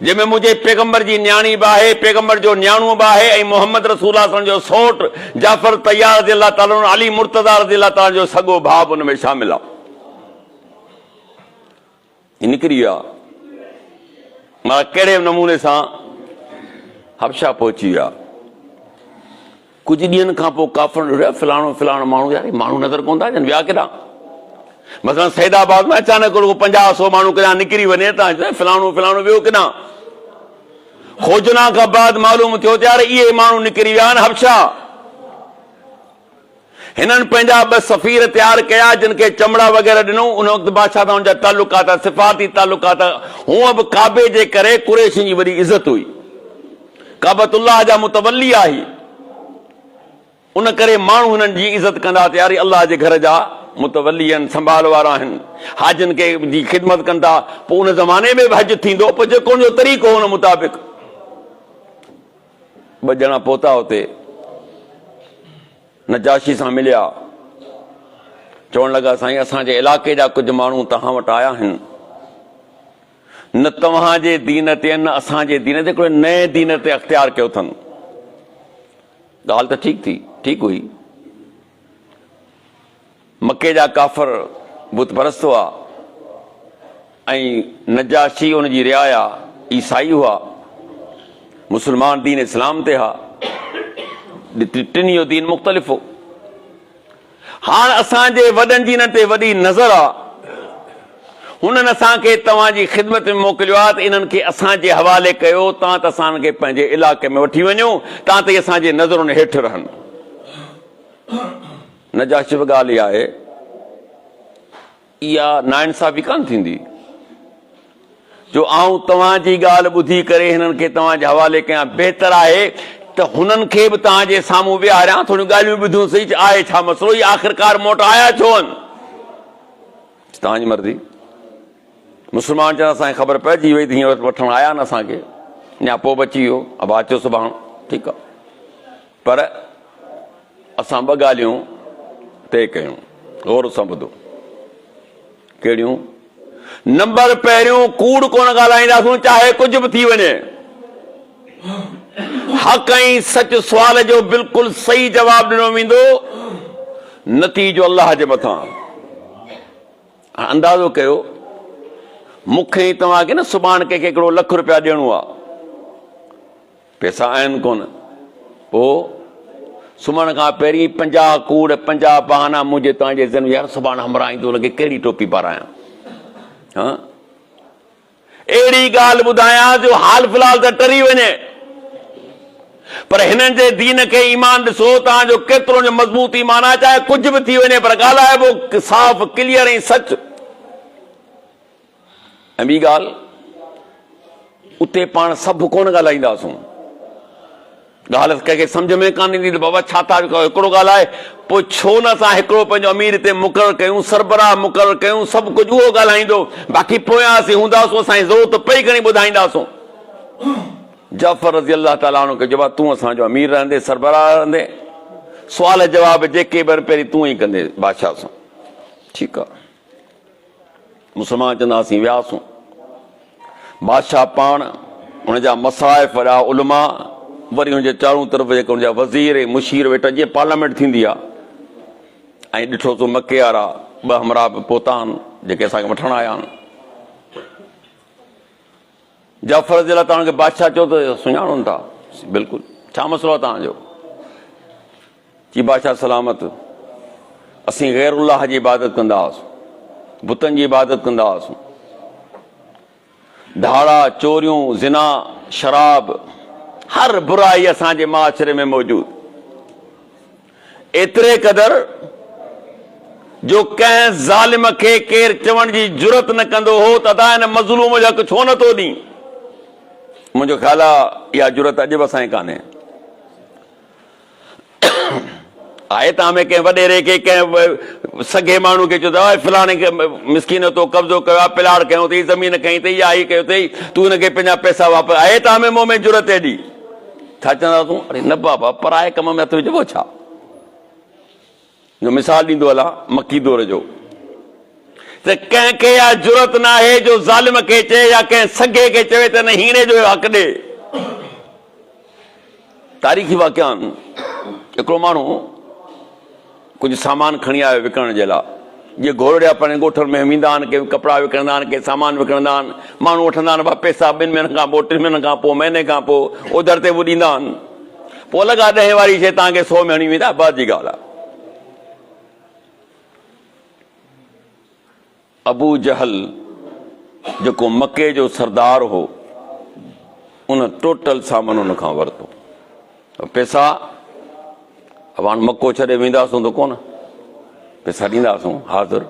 Speaker 1: जंहिंमें मुंहिंजे पैगंबर जी न्याणी बि आहे, पैगंबर जो न्याणो बि आहे, ऐं मोहम्मद रसूलुल्लाह सल्लल्लाहु अलैहि वसल्लम जो सौट जाफ़र तैयार रज़ी अल्लाह ताला अन्हु, अली मुर्तज़ा रज़ी अल्लाह ताला जो सॻो भाउ हुन में शामिल आहे। निकिरी विया, मां कहिड़े नमूने सां हबशा पहुची विया। कुझु ॾींहंनि खां पोइ काफ़र फलाणो फलाणो माण्हू, यार माण्हू नज़र कोन था अचनि, विया केॾां? मसलन सैदाबाद में अचानक 50-100 माण्हू केॾांहुं निकिरी वञे त फलाणो फलाणो वियो केॾांहुं? खोजना खां बाद मालूम थियो त यार इहे माण्हू निकिरी विया आहिनि हबशा। हिननि पंहिंजा 2 सफ़ीर तयारु कया जिन खे चमड़ा वग़ैरह ॾिनऊं। उन वक़्तु बादशाह सां हुनजा तालुकात, सिफ़ाती तालुकात, हूअं बि काबे जे करे कुरैशियुनि जी वॾी इज़त हुई, काबतुल्लाह जा मुतवली आहे, उन करे माण्हू हुननि जी इज़त कंदा त यार अल्लाह जे घर जा मुतवली आहिनि, संभाल वारा आहिनि, हाजिन खे जी ख़िदमत कनि था। पोइ उन ज़माने में बि हज थींदो, पोइ जेको हुनजो तरीक़ो हुन मुताबिक़। 2 ॼणा पहुता हुते, नजाशी सां मिलिया, चवण लॻा साईं असांजे इलाइक़े जा कुझु माण्हू तव्हां वटि आया आहिनि, न तव्हांजे दीन ते न असांजे दीन ते, हिकिड़े नए दीन ते अख़्तियार कयो अथनि। ॻाल्हि त ठीकु थी, ठीकु हुई। मके जा काफ़र बुत परस्त हुआ ऐं नजाशी हुनजी रिआया ईसाई हुआ, मुस्लमान दीन इस्लाम ते हा, टिनी जो दीन मुख़्तलिफ़ हो। हाणे असांजे वॾनि जी हिन ते वॾी नज़र आहे, हुननि असांखे तव्हांजी ख़िदमत में मोकिलियो आहे त इन्हनि खे असांजे हवाले कयो, तव्हां त असांखे पंहिंजे इलाइक़े में वठी वञो, तव्हां त असांजे नज़रुनि हेठि रहनि। नजाशी बि ॻाल्हि इहा आहे, इहा नाइंसाफ़ी कान थींदी जो आऊं तव्हांजी ॻाल्हि ॿुधी करे हिननि खे तव्हांजे हवाले कयां। बहितर आहे त हुननि खे बि तव्हांजे साम्हूं विहारियां, थोरियूं ॻाल्हियूं ॿुधूं सही, आहे छा मसइलो, इहे आख़िरकार मोट आया छो आहिनि? तव्हांजी मर्ज़ी। मुस्लमान चवनि असांखे ख़बर पइजी वई त हीअं वठण आया न असांखे, या पोइ बची वियो, अब अचो सुभाणे, ठीकु आहे। पर असां 2 ॻाल्हियूं तय कयूं, गौर सां ॿुधो। कहिड़ियूं? नंबर पहिरियों, कूड़ कोन ॻाल्हाईंदासीं, चाहे कुझु बि थी वञे। हक़ ऐं सच सुवाल जो बिल्कुलु सही जवाबु ॾिनो वेंदो, नतीजो अल्लाह जे मथां। अंदाज़ो कयो, मूंखे तव्हांखे न सुभाणे कंहिंखे हिकिड़ो लख रुपया ॾियणो आहे, पैसा आहिनि कोन, पोइ सुम्हण खां पहिरीं 50 कूड़ 50 बहाना मुंहिंजे तव्हांजे ज़हन में, यार सुभाणे हमरा ईंदो लॻे कहिड़ी टोपी पारायां। हाँ अहिड़ी ॻाल्हि ॿुधायां जो हाल फ़िलहाल त टरी वञे, पर हिननि जे दीन खे ईमान ॾिसो तव्हांजो केतिरो जो मज़बूत ईमान आहे, चाहे कुझु बि थी वञे पर ॻाल्हाइबो साफ़ क्लियर ऐं सच। ऐं ॿी ॻाल्हि, उते पाण सभु कोन ॻाल्हाईंदासूं, ॻाल्हि कंहिंखे सम्झ में कान ईंदी त बाबा छा था हिकिड़ो ॻाल्हाए, पोइ छो न असां हिकिड़ो पंहिंजो अमीर हिते मुक़ररु कयूं, सरबराह मुक़ररु कयूं, सभु कुझु उहो ॻाल्हाईंदो, बाक़ी पोयां असीं हूंदासीं असांजी ज़रूरत पई खणी ॿुधाईंदासूं। जाफ़र रज़ी अल्लाह ताला अन्हु खे जवाब, तूं असांजो अमीर रहंदे, सरबराह रहंदे, सुवाल जवाब जेके बि पहिरीं तूं ई कंदे बादशाह सां। ठीकु आहे, मुस्लमान चवंदा असीं वियासीं, बादशाह पाण हुनजा मसाइफ़ वॾा उलमा, वरी हुनजे चारों तरफ़ जेके हुनजा वज़ीर ऐं मुशीर वेठा, जीअं पार्लियामेंट थींदी आहे, ऐं ॾिठो तो मके वारा 2 हमरा पहुता आहिनि जेके असांखे वठण आया आहिनि। जाफ़र रज़ी अल्लाह ताला खे बादशाह चयो त सुञाणनि था, बिल्कुलु, छा मसइलो आहे तव्हांजो? जी बादशाह सलामत, असीं ग़ैरुल्लाह जी इबादत कंदा हुआसीं, बुतनि जी इबादत कंदा हुआसीं, धाड़ा चोरियूं ज़िना शराब हर बुराई असांजे माशरे में मौजूद, एतिरे क़दर जो कंहिं ज़ालिम खे केरु चवण जी जुरत न कंदो हो त अदा हिन मज़लूम जो हक़ छो नथो ॾीं। मुंहिंजो ख़्यालु आहे इहा जुरत अॼु बि असांखे कान्हे। आहे तव्हां में कंहिं वॾेरे खे, कंहिं सॻे माण्हू खे चयो त फलाणे खे मिसकीन तो कब्ज़ो कयो आहे, पिलाड़ कयो अथई, ज़मीन खई अथई, या ही कयो अथई, तूं हुनखे पंहिंजा पैसा वापसि, आहे तव्हां में मुंहं में जुरत एॾी? छा चवंदा तूं? अरे न बाबा, पराए कम में हथ विझबो छा? जो मिसाल ॾींदो हलां मकी दौर जो, त कंहिंखे इहा जुरत न आहे जो ज़ालिम खे चए या कंहिं सॻे खे चवे त न हीरे जो हक़ ॾे। तारीख़ी वाक़िआ आहिनि। हिकिड़ो माण्हू कुझु सामान खणी आयो विकिणण जे लाइ, जीअं घोड़िया पंहिंजे ॻोठनि में वेंदा आहिनि, के कपिड़ा विकिणंदा आहिनि, के सामान विकिणंदा आहिनि, माण्हू वठंदा आहिनि पैसा 2 महीननि खां पोइ, 3 महीननि खां पोइ, महीने खां पोइ उधर ते उहो ॾींदा आहिनि, पोइ लॻा 10 वारी शइ तव्हांखे 100 में हणी वेंदा, बाद जी ॻाल्हि आहे। अबू जहल जेको मके जो सरदार हो, उन टोटल सामान उन खां वरितो, पैसा अब हाणे मको छॾे वेंदासूं त कोन पैसा ॾींदासूं हाज़िर।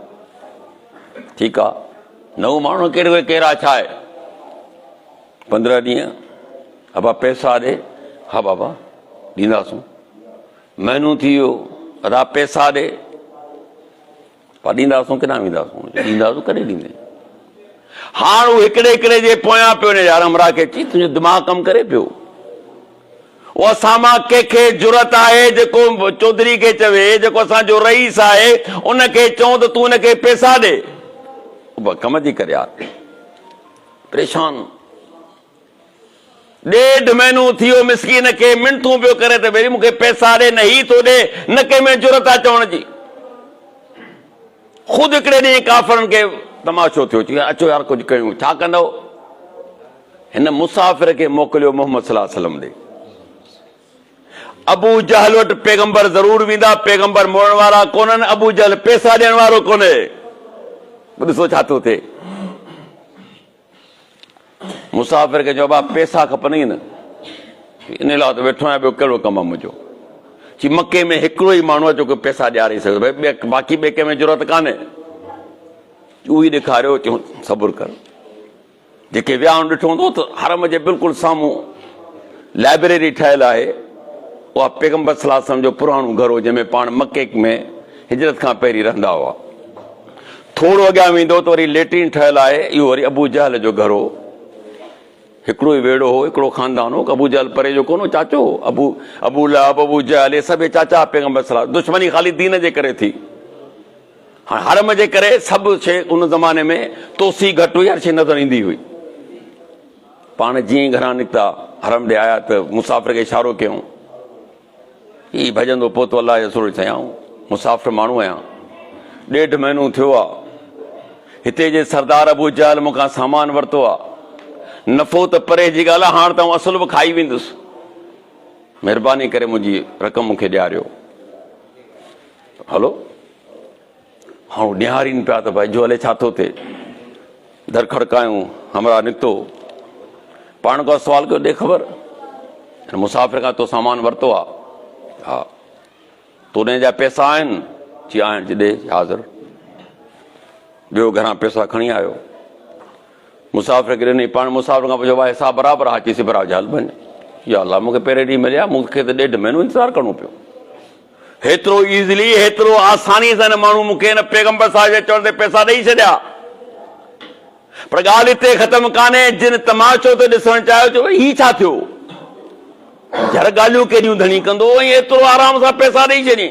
Speaker 1: ठीकु आहे, नओं माण्हू कहिड़ा छा आहे, 15 ॾींहं अबा पैसा ॾे, हा बाबा ॾींदासूं, महीनो थी वियो अदा पैसा ॾे, पर ॾींदासूं किथां वेंदासूं, ॾींदासूं कॾहिं ॾींदे। हाणे हू हिकिड़े जे पोयां पियो वञे, यार हमरा खे चई तुंहिंजो दिमाग़ कमु करे पियो, उहो असां मां कंहिंखे जुरत आहे जेको चौधरी खे चवे, जेको असांजो रईस आहे, उनखे चऊं त तूं उनखे पैसा ॾे, कम थी करे यार, परेशान। 1.5 महीनो थी वियो मिसकीन खे मिंटूं पियो करे त भई मूंखे पैसा ॾे, न ही थो ॾे, न कंहिंमें जुरत आहे चवण जी। ख़ुदि हिकिड़े ॾींहुं काफ़रनि खे तमाशो थियो, चई अचो यार कुझु कयूं, छा कंदव? हिन मुसाफ़िर खे मोकिलियो मोहम्मद सल्लल्लाहु अलैहि वसल्लम ॾे। अबू जहल वटि पैगंबर ज़रूर वेंदा, पैगंबर मोड़ण वारा कोन्हनि, अबू जहल पैसा ॾियण वारो कोन्हे। ॾिसो छा थो थिए, मुसाफ़िर खे चओ बाबा पैसा खपनि न, इन लाइ त वेठो आहियां, ॿियो कहिड़ो कमु आहे मुंहिंजो? चई मके में हिकिड़ो ई माण्हू आहे जेको पैसा ॾियारे सघे, भई बाक़ी ॿिए कंहिंमें ज़रूरत कान्हे। उहो ई ॾेखारियो, चऊं सबुरु कर। जेके विया ॾिठो हूंदो त हरम जे बिल्कुलु साम्हूं लाइब्रेरी ठहियलु आहे, उहा पैगंबर सल्लल्लाहु अलैहि वसल्लम जो पुराणो घर हो, जंहिंमें पाण मके में हिजरत खां पहिरीं रहंदा हुआ। थोरो अॻियां वेंदो त वरी लेट्रिन ठहियलु आहे, इहो वरी अबू जहल जो घर हो। हिकिड़ो ई वेड़ो हो, हिकिड़ो खानदान हो। अबू जहल परे जो कोन हो, चाचो अबू लहब, अबू जहल, सभु चाचा पैगंबर सल्लल्लाहु। दुश्मनी ख़ाली दीन जे करे थी, हाणे हरम जे करे सभु शइ उन ज़माने में तोसी घटि हुई, हर शइ नज़र ईंदी हुई। पाण जीअं घरां निकिता हरम ॾे आया त मुसाफ़िर खे इशारो कयूं, ही भॼंदो पोतो अलाह जो रसूल चयाऊं, मुसाफ़िर माण्हू आहियां, 1.5 महीनो थियो आहे, हिते जे सरदार अबू जहल मूंखां सामान वरितो आहे, नफ़ो त परे जी ॻाल्हि आहे, हाणे त असुल बि खाई वेंदुसि। महिरबानी करे मुंहिंजी रक़म मूंखे ॾियारियो। हलो हाणे ॾियारीनि पिया त भाई जो हले छा थो थिए, दर खड़कायूं, हमरा निकितो, पाण खां सुवाल कयो, ॾे ख़बर मुसाफ़िर खां तो सामान वरितो आहे? हा। तोॾे जा पैसा आहिनि? जी आहिनि। ॾे हाज़िर। ॿियो घरां पैसा खणी आयो, मुसाफ़िर खे ॾिनई। पाण मुसाफ़िर खां पुछो, भाई हिसाब बराबरि आहे? चईसि बराबरि। हल वञ। या अलाह, मूंखे पहिरें ॾींहुं मिलिया, मूंखे त 1.5 महीनो इंतज़ारु करिणो पियो। हेतिरो ईज़िली, हेतिरो आसानी सां माण्हू मूंखे हिन पैगम्बर साहिब जे चवण ते पैसा ॾेई छॾिया। पर ॻाल्हि हिते ख़तमु कान्हे। जिन तमाशो ते ॾिसणु चाहियो, चयो ही छा थियो? यार ॻाल्हियूं केॾियूं धणी कंदो, ऐं एतिरो आराम सां पैसा ॾेई छॾी।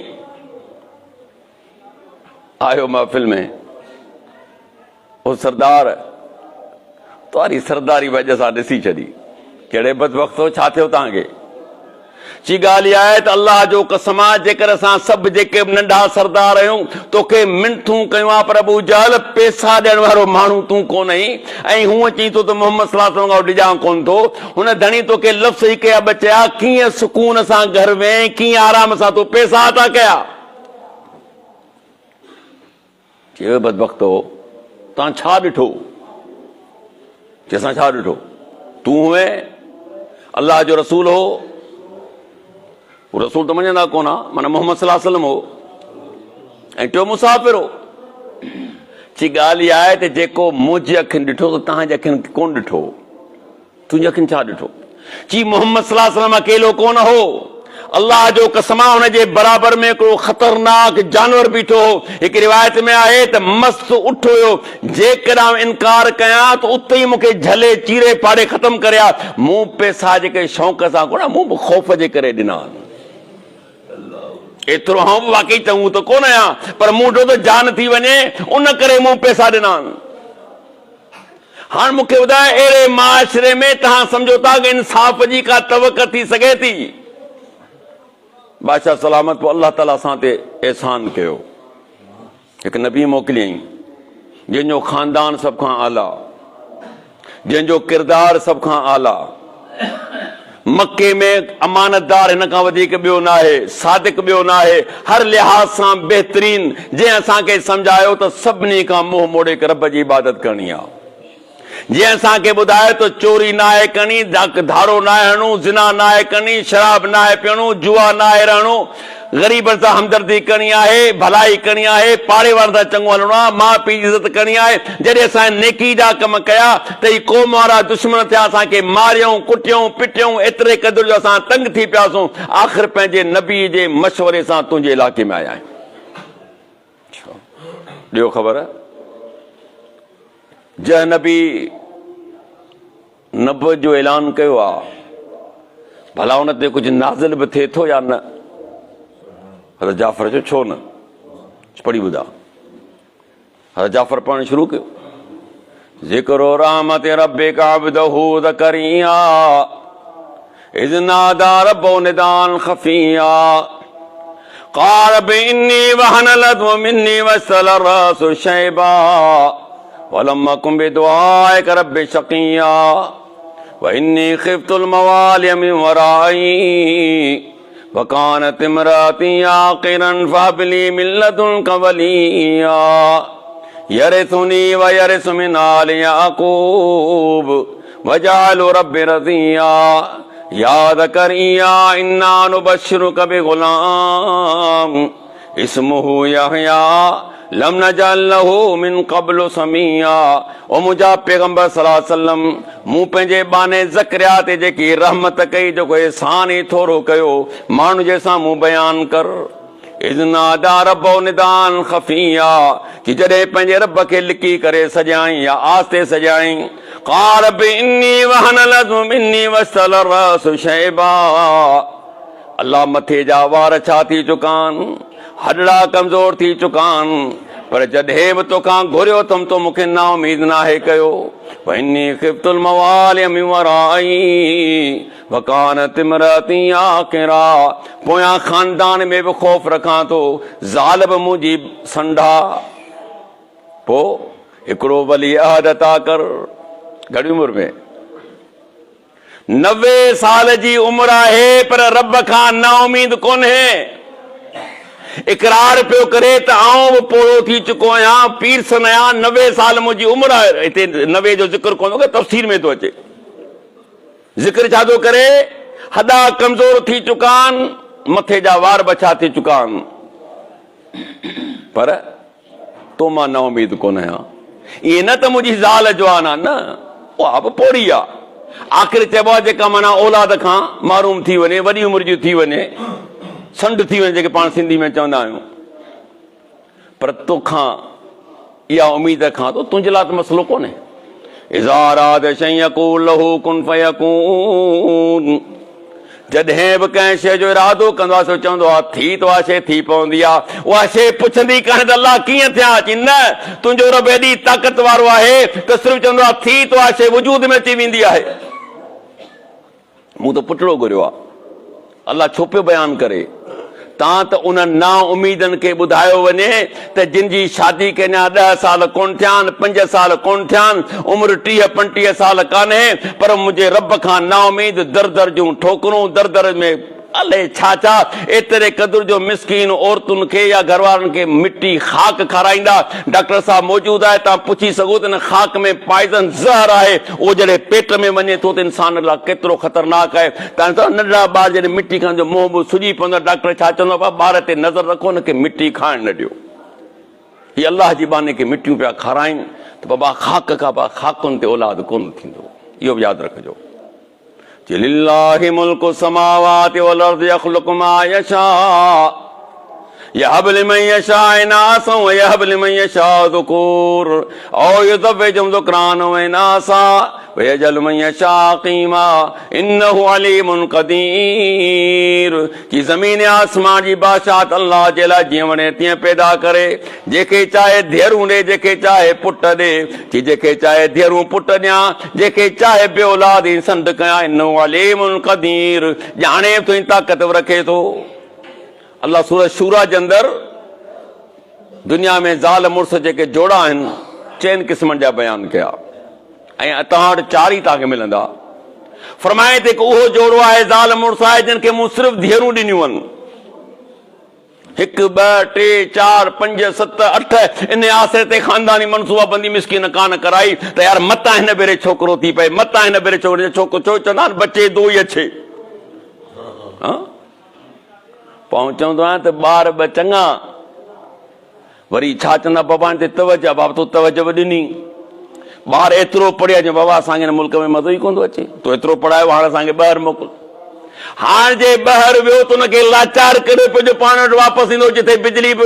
Speaker 1: आयो महफ़िल में, ओ सरदार, तुम्हारी सरदारी वजह सां ॾिसी छॾी। कहिड़े बदबख़्त हो, छा थियो तव्हांखे? ची ॻाल्हि इहा आहे त अलाह जो कसम आहे, जेकर असां सभु जेके नंढा सरदार आहियूं, तोखे मिंथूं कयूं आहे, पर अबू जहल पैसा ॾियण वारो माण्हू तूं कोन आहीं। ऐं हूअं चई थो त मोहम्मद सल्लल्लाहु अलैहि वसल्लम खां ॾिजां कोन थो। हुन धणी तोखे लफ़्ज़ ई कया बचिया, कीअं सुकून सां घर में, कीअं आराम सां तूं पैसा अता कया। चयो बदबख़्त हो, तव्हां छा ॾिठो? असां छा ॾिठो? तूं हुए अलाह जो रसूल हो? रसूल त मञंदा कोन हा, माना मोहम्मद सल्लल्लाहु अलैहि वसल्लम हो। ऐं टियों मुसाफ़िर हो। ची ॻाल्हि इहा आहे त जेको मुंहिंजी अखियुनि ॾिठो त तव्हांजी अखियुनि कोन ॾिठो। तुंहिंजी अखियुनि छा ॾिठो? ची मोहम्मद सल्लल्लाहु अलैहि वसल्लम अकेलो कोन हो, अल्लाह जो कसम आहे, हुनजे बराबर में हिकिड़ो ख़तरनाक जानवर बीठो हो। हिकु रिवायत में आहे त मस्त उठ हुयो, जेकॾहिं इनकार कयां त उते ई मूंखे झले चीरे पाड़े ख़तमु करिया। मूं पैसा जेके शौक़ सां कोन, मूं बि ख़ौफ़ जे करे ॾिना। एतिरो आऊं बि वाकई चङो त कोन आहियां, पर मूं वटि त जान थी वञे, उन करे मूं पैसा ॾिना। हाणे मूंखे ॿुधाए, अहिड़े माशरे में तव्हां सम्झो था कि इंसाफ़ जी का तवक़ थी सघे थी? बादशाह सलामत, पोइ अल्लाह ताला असां ते एहसान कयो, हिकु नबी मोकिलियईं, जंहिंजो ख़ानदान सभ खां आला, जंहिंजो किरदारु सभ खां आला। मके में अमानतदार हिन खां वधीक ॿियो न आहे, सादिक ॿियो न आहे, हर लिहाज़ सां बहितरीन, जंहिं असांखे सम्झायो त सभिनी खां मुंहुं मोड़े करे रब जी इबादत करणी आहे। जंहिं असांखे ॿुधायो त चोरी न आहे करणी, धाड़ो न आहे हणो, ज़िना न आहे करणी, शराब न आहे पीअणो, जुआ न आहे रहणो, ग़रीबनि सां हमदर्दी करणी आहे, भलाई करणी आहे, पाड़े वारनि सां चङो हलणो आहे, माउ पीउ जी इज़त करणी आहे। जॾहिं असां नेकी जा कम कया त ही क़ौम वारा दुश्मन थिया, असांखे मारियऊं, कुटियऊं, पिटियऊं, एतिरे क़दुरु जो असां तंग थी पियासीं। आख़िर पंहिंजे नबी जे मशवरे सां तुंहिंजे इलाइक़े में आया आहियूं। ॾियो ख़बर, जंहिं नबी नबुवत जो ऐलान कयो आहे, भला हुन ते कुझु नाज़िल बि थिए थो या न? हज़रत जाफ़र जो छो न? पढ़ी ॿुधा। हज़रत जाफ़र पढ़णु शुरू कयो। ज़िक्रो रहमत रब्बिका अब्दहू ज़करिया इज़ नादा रब्बहू निदान ख़फ़िया क़ाल रब्बि इन्नी वहनल अज़्मु मिन्नी वस्तल अर्रअसु शैबा वलम अकुन बिदुआइक रब्बि शक़िया वइन्नी ख़िफ़्तुल मवालिय मिन वराई वकानत इम्राती आक़िरन फहबली मिन लदुनक वलिया यरिसुनी व यरिसु मिन आलि याक़ूब वजअलहु रब्बि रज़िया या ज़करिया इन्ना नुबश्शिरुक बिग़ुलाम इस्मुहु यहया लम नजअल लहू मिन क़ब्लु समिया। ओ मुंहिंजा पैगम्बर सल्लल्लाहु अलैहि वसल्लम, मूं पंहिंजे बाने ज़करिया ते जेकी रहमत कई, जेको एहसान ई थोरो कयो, माण्हू जे साम्हूं बयान कर। इज़ नादा रब्बहू निदान ख़फ़िया, कि जॾहिं पंहिंजे रब खे लिकी करे सॼाई या आस्ते सॼाई। क़ाल रब्बि इन्नी वहनल अज़्मु मिन्नी वस्तल अर्रअसु शैबा, अल्लाह मथे जा वार छा थी चुका आहिनि, हॾड़ा कमज़ोर थी चुका आहिनि, पर जॾहिं बि तोखां घुरियो अथमि तो मूंखे ना उमीद नाहे कयो। वइन्नी ख़िफ़्तुल मवालिय मिन वराई वकानत इम्राती आक़िरा, पोयां ख़ानदान में बि ख़ौफ़ रखां थो, ज़ाल बि मुंहिंजी संढा। पोइ हिकिड़ो वली अहद अता कर, घणी उमिरि में 90 साल जी उम्र है पर रब खां ना उम्मीद कोन है। इकरार पियो करे त आऊं बि पोड़ो थी चुको आहियां, पीर सन आहियां, 90 साल मुंहिंजी उम्र आहे। हिते 90 जो ज़िक्र कोन थो, तफ़सीर में थो अचे। ज़िक्र छा थो करे, हॾा कमज़ोर थी चुका आहिनि, मथे जा वार बछा थी चुका आहिनि, पर तो मां ना उम्मीद कोन आहियां। इहे न त मुंहिंजी ज़ाल जवान आहे, न, उहा बि पोड़ी आहे। आख़िर चइबो आहे जेका माना औलाद खां मारूम थी वञे, वॾी उमिरि जी थी वञे, संड थी वञे, जेके पाण सिंधी में चवंदा आहियूं, पर तोखां इहा उम्मीद खां तो तुंहिंजे लाइ त मसइलो कोन्हे। इज़ा अरादा शैअन यक़ूलु लहू कुन फयकून। जॾहिं बि कंहिं शइ जो इरादो कंदो आहे, चवंदो आहे थी तो आहे, शइ थी पवंदी आहे। उहा शइ पुछंदी कान्हे त अलाह कीअं थिया, चई न तुंहिंजो रब एॾी ताक़त वारो आहे त सिर्फ़ु चवंदो आहे थी तो आहे, शइ वजूद में अची वेंदी आहे। मूं त पुटड़ो घुरियो आहे, अलाह छो पियो बयानु करे, तां त उन ना उम्मीदनि खे ॿुधायो वञे त जिन जी शादी के अञा 10 साल कोन थिया आहिनि, 5 साल कोन थिया आहिनि, उमिरि 30-35 साल कान्हे, पर मुंहिंजे रब खां ना उम्मीद, दर दर जूं ठोकरूं, दर दर में अले छा छा, एतिरे क़दुर जो मिसकीन औरतुनि खे या घरवारनि खे मिट्टी खाक खाराईंदा। डॉक्टर साहब मौजूद आहे, तव्हां पुछी सघो त खाक में पॉइज़न ज़हर आहे, उहो जॾहिं पेट में वञे थो त इंसान लाइ केतिरो ख़तरनाक आहे। तव्हां नंढड़ा ॿार जॾहिं मिट्टी खां जो मुंहुं बि सुॼी पवंदो, डॉक्टर छा चवंदो आहे, ॿार ते नज़र रखो, हुनखे मिट्टी खाइण न ॾियो। हीअ अलाह जी बाने खे मिट्टियूं पिया खाराइनि त बाबा खाक खां खाकुनि ते औलाद कोन थींदो, इहो बि यादि रखिजो। लिल्लाहि मुल्कु समावाति वल अर्दि यख़्लुक़ु मा यशा यहब लिमन यशा इनासा व यहब लिमन यशा ज़ुकूर औ युज़व्विजुहुम ज़ुक्राना व इनासा व यजअलु मन यशा क़ीमा इन्नहु अलीमुन क़दीर। कि ज़मीन आसमान जी बादशाहत अल्लाह जे लाइ जीअं वणे तीअं पैदा करे, जेके चाहे धीअरूं ॾे, जेके चाहे पुट ॾे, कि जेके चाहे धीअरूं पुट ॾियां, जेके चाहे बे औलाद ई संड कयां। इन्नहु अलीमुन क़दीर, ॼाणे तुंहिंजी ताक़त रखे थो। अल्लाह सूरत शूरा जे अंदरि दुनिया में ज़ाल मुड़ुस जेके जोड़ा आहिनि, 4 क़िस्मनि जा बयानु कया, ऐं तव्हां वटि 4 ई तव्हांखे मिलंदा। फरमाए त हिकु उहो जोड़ो आहे, ज़ाल मुड़ुस आहे, जिन खे मूं सिर्फ़ु धीअरूं ॾिनियूं आहिनि। 1 2 3 4 5 7 8 इन आसिरे ते ख़ानदानी मनसूबा बंदी मिसकीन कान कराई त यार मतां हिन भेरे छोकिरो थी पए, मतां हिन भेरे छोकिरो, छो चवंदा आहिनि बचे दो ही अच्छे। पहुचंदो आहियां त ॿार ॿ चङा, वरी छा चवंदा, बाबा ते तवजो, बाबा तूं तवजो ॾिनी। ॿार एतिरो पढ़िया, जो बाबा असांखे हिन मुल्क में मज़ो ई कोन थो अचे, तूं एतिरो पढ़ायो, हाणे असांखे ॿाहिरि मोकिल। हाणे जे ॿाहिरि वियो त हुनखे लाचार करे पियो, पाण वटि वापसि ईंदो, जिथे बिजली बि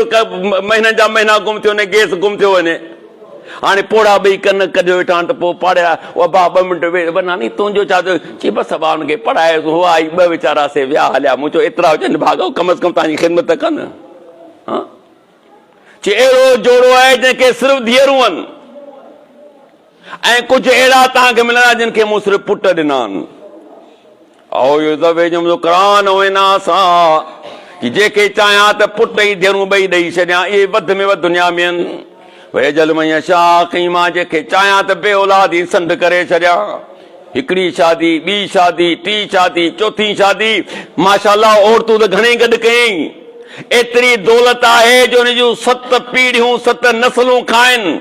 Speaker 1: महीननि जा महीना गुम थियो वञे, गैस गुम थियो वञे। हाणे पोड़ा ॿई कन कढियो वेठा आहिनि त पोइ पढ़िया, उहा भाउ 2 मिंट वेह, नानी तुंहिंजो छा थियो, चई बसि भाउ हुनखे पढ़ायो, हो आई 2 वीचारा से विया हलिया, मूं चयो एतिरा हुजनि भाॻो, कम अज़ कम तव्हांजी ख़िदमत कनि। चई अहिड़ो जोड़ो आहे जंहिंखे सिर्फ़ु धीअरूं आहिनि, ऐं कुझु अहिड़ा तव्हांखे मिलंदा जिन खे मूं सिर्फ़ु पुट ॾिना आहिनि। औ युज़व्विजुहुम ज़ुक्राना व इनासा, कि जेके चाहियां त पुट ई धीअरूं ॿई ॾेई छॾियां, इहे वधि में वधि दुनिया में आहिनि। वयजअलु मन यशा क़ीमा, जेके चाहियां त बे औलाद ई संड करे छॾियां। हिकिड़ी शादी, ॿी शादी, 3 शादी, 4थी शादी, माशाअल्लाह औरतूं त घणेई गॾु कयईं। एतिरी दौलत आहे जो हुन जूं 7 पीढ़ियूं 7 नस्लूं खाइनि।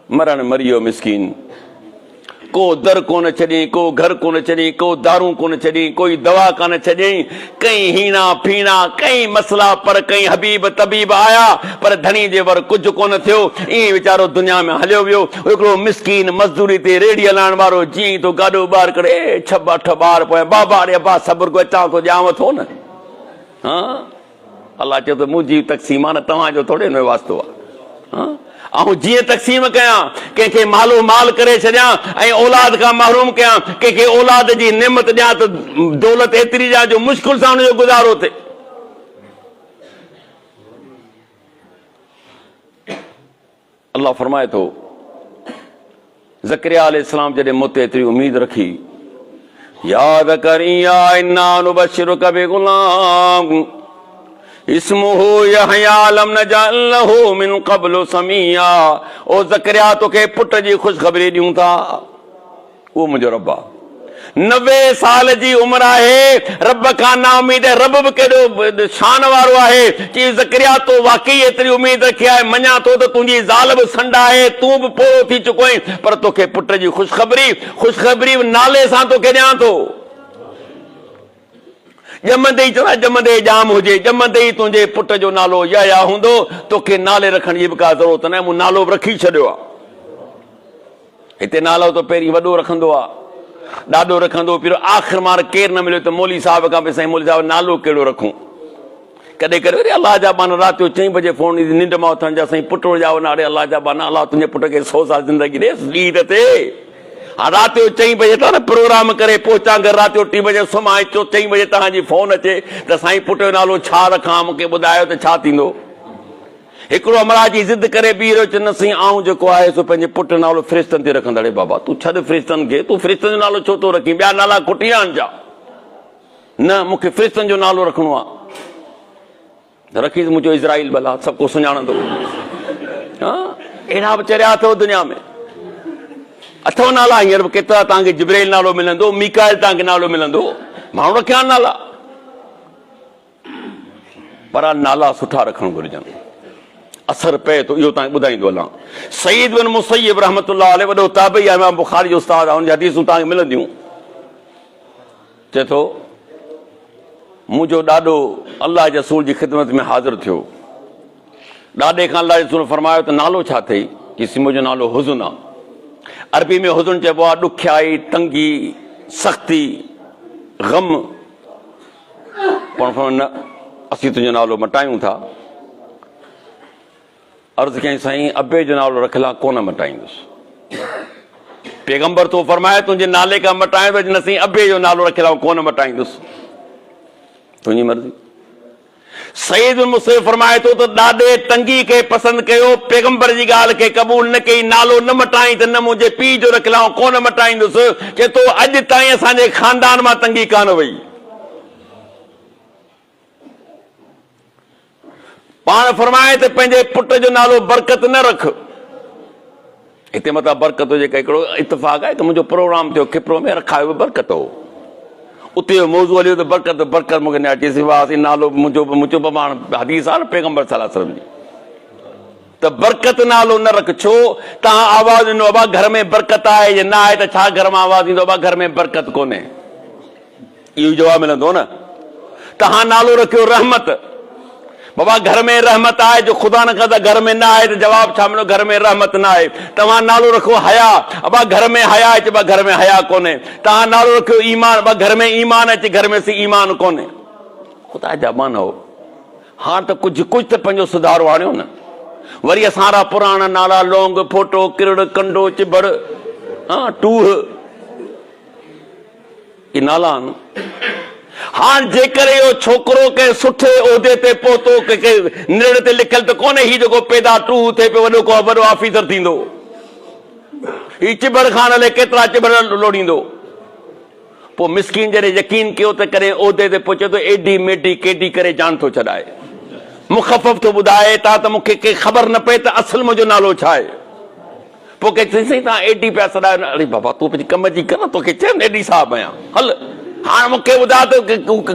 Speaker 1: मरण मरी वियो मिसकीन, को दर कोन छॾियईं, को घर कोन छॾियईं, को दारू कोन छॾियईं, कोई दवा कोन छॾियईं, कई हीना फीना, कई मसला, पर कई हबीब तबीब आया, पर धणी जे वर कुझु कोन थियो। ईअं वीचारो दुनिया में हलियो वियो। हिकिड़ो मिसकीन मज़दूरी ते रेड़ी हलाइण वारो जीअं तो गाॾो ॿार करे 6-8 ॿार पोइ बाबा रे अब्बा सब्र को अचां थो, ॼाव थो न। अलाह चयो त मुंहिंजी तक़सीम आहे न, तव्हांजो थोरे हिन में वास्तो आहे। ऐं जीअं तक़सीम कयां, कंहिंखे मालो माल करे छॾियां ऐं औलाद खां महरूम कयां, कंहिंखे औलाद जी नेमत ॾियां त दौलत एतिरी ॾियां जो मुश्किल सां हुनजो गुज़ारो थिए। अल्लाह फरमाए थो, ज़करिया अलैहिस्सलाम जॾहिं मूं ते एतिरी उम्मीद रखी, या ज़करिया इन्ना नुबश्शिरुका बिग़ुलाम इस्मुहु यहया लम नजअल लहू मिन क़ब्लु समिया। ओ ज़करिया तोखे पुट जी ख़ुशख़बरी ॾियूं था, उहो मुंहिंजो रब आहे। 90 साल जी उम्र है, रब खां ना उम्मीद है। रब भी केॾो शान वारो है कि ज़करिया तो वाकई एतरी उम्मीद रखी है, मञा तो तुंहिंजी ज़ाल भी संडा है, तू भी पोरो थी चुको आहीं, पर तोखे पुट जी खुशखबरी नाले सां तोखे ॾियां थो। ॼमंदे ई चवंदा, ॼमंदे जाम हुजे, ॼमंदे ई तुंहिंजे पुट जो नालो या हूंदो, तोखे नाले रखण जी बि का ज़रूरत न आहे, मूं नालो रखी छॾियो आहे। हिते नालो तो पहिरीं वॾो रखंदो आहे, ॾाढो रखंदो, फिर आख़िर मार केरु न मिलियो त मौली साहिब खां, साईं मौली साहिब नालो कहिड़ो रखूं। कॾहिं कॾहिं वरी अलाह जा बाना राति जो 4 बजे फोन ईंदी, निंड मां उथण जा, साईं पुट जा नाले अलाह जा बाना, अलाह तुंहिंजे पुट खे 100 साल ज़िंदगी ॾेसि ॾींहं ते। हा राति जो 4 बजे था न प्रोग्राम करे पहुचां घर, राति जो 3 बजे सुम्हां, 4 बजे तव्हांजी फोन अचे त साईं पुट जो नालो छा रखां, मूंखे ॿुधायो त छा थींदो। हिकिड़ो अमरा जी ज़िद करे बीह रहियो, चवंदो साईं आऊं जेको आहे सो पंहिंजे पुट जो नालो फ़रिश्तनि ते रखंदा। अड़े बाबा तूं छॾ फ़रिश्तनि खे, तूं फ़रिश्तनि जो नालो छो थो रखीं, ॿिया नाला खुटी आणजा। न मूंखे फ़रिश्तनि जो नालो रखणो आहे। रखीस मुझे इज़राइल भला, सबको सुञाणंदो। हाँ अहिड़ा बि चरिया अथव दुनिया में, अथव नाला हींअर बि केतिरा। तव्हांखे जिब्राइल नालो मिलंदो, मीकाइल तव्हांखे नालो मिलंदो, माण्हू रखिया नाला, पर नाला सुठा रखण घुरिजनि, असर पए थो, इहो तव्हांखे ॿुधाईंदो हलां। सईद बिन मुसय्यब रहमतुल्लाह अलैह वॾो ताबई आहे, इमाम बुखारी जो उस्ताद आहे, हुन जी हदीसूं तव्हांखे मिलंदियूं। चए थो मुंहिंजो ॾाॾो अलाह जे रसूल जी ख़िदमत में हाज़िर थियो। ॾाॾे खां अलाह जे रसूल फरमायो त नालो छा अथई, कि मुंहिंजो नालो हुज़ुन आहे। अरबी में हुज़ुन चइबो आहे ॾुखियाई, तंगी, सख़्ती, ग़म। पाण न असीं तुंहिंजो नालो मटायूं था। अर्ज़ु कयईं साईं अबे जो नालो रखियलु आहे, कोन मटाईंदुसि। पैगंबर तो फरमाए तुंहिंजे नाले खां मटाए थो, न साईं अबे जो नालो रखियलु आहे, कोन मटाईंदुसि, तुंहिंजी मर्ज़ी। सईद बिन मुसय्यब फरमाए थो त ॾाॾे तंगी खे पसंदि कयो, पैगंबर जी ॻाल्हि खे क़बूल न कई, नालो न मटाई त न मुंहिंजे पीउ जो रखियलु आहे, कोन मटाईंदुसि। चए थो अॼु ताईं असांजे ख़ानदान मां तंगी कान वई। पाण फरमाए त पंहिंजे पुट जो नालो बरकत न रख। हिते मथां बरकत हुजे, हिकिड़ो इतफ़ाक़ आहे त मुंहिंजो प्रोग्राम थियो खिपरो में, रखायो बरकत हो, उते जो मौज़ू हलियो त बरकत बरकत, मूंखे न अचे सिवासी नालो मुंहिंजो पाण हदीस आहे न पैगंबर सल्लल्लाहु अलैहि वसल्लम जी, त बरकत नालो न रख। छो तव्हां आवाज़ ॾिनो बाबा घर में बरकत आहे या न आहे, त छा घर मां आवाज़ ईंदो बाबा घर में बरकत कोन्हे, इहो जवाबु मिलंदो न। तव्हां नालो रखियो रहमत, बाबा घर में रहमत आहे, जो ख़ुदा न खां घर में न आहे त जवाब छा मिलो, घर में रहमत न आहे। तव्हां नालो रखो हया, अबा घर में हया अचे, घर में हया कोन्हे। तव्हां नालो रखियो ईमान, घर में ईमान अचे, घर में सी ईमान कोन्हे। ख़ुदा जा मान हो। हाणे त कुझु त पंहिंजो सुधारो आणियो न। वरी असां पुराणा नाला लौंग, फोटो, किरड़, कंडो, चिबड़, टूह, इहे नाला आहिनि। हाणे जेकर इहो छोकिरो के सुठे उहिदे ते पहुतो, के निड़ ते लिखियल त कोन्हे ही जेको पैदा टूह थिए पियो वॾो को वॾो ऑफिसर थींदो, ही चिबड़ खान हले केतिरा चिबड़ लोड़ींदो। पोइ मिसकिन जॾहिं यकीन कयो त करे उहिदे ते पहुचे थो, एडी मेडी केडी करे जान थो छॾाए, मुख़फ़फ़ थो ॿुधाए ता त मूंखे के ख़बर न पए त असुल मुंहिंजो नालो छा आहे। पोइ के साईं तव्हां एडी पिया सॾायो, अरे बाबा तूं पंहिंजी कम जी कर, तोखे चयमि एडी साहब आहियां, हल हाणे मूंखे ॿुधाए त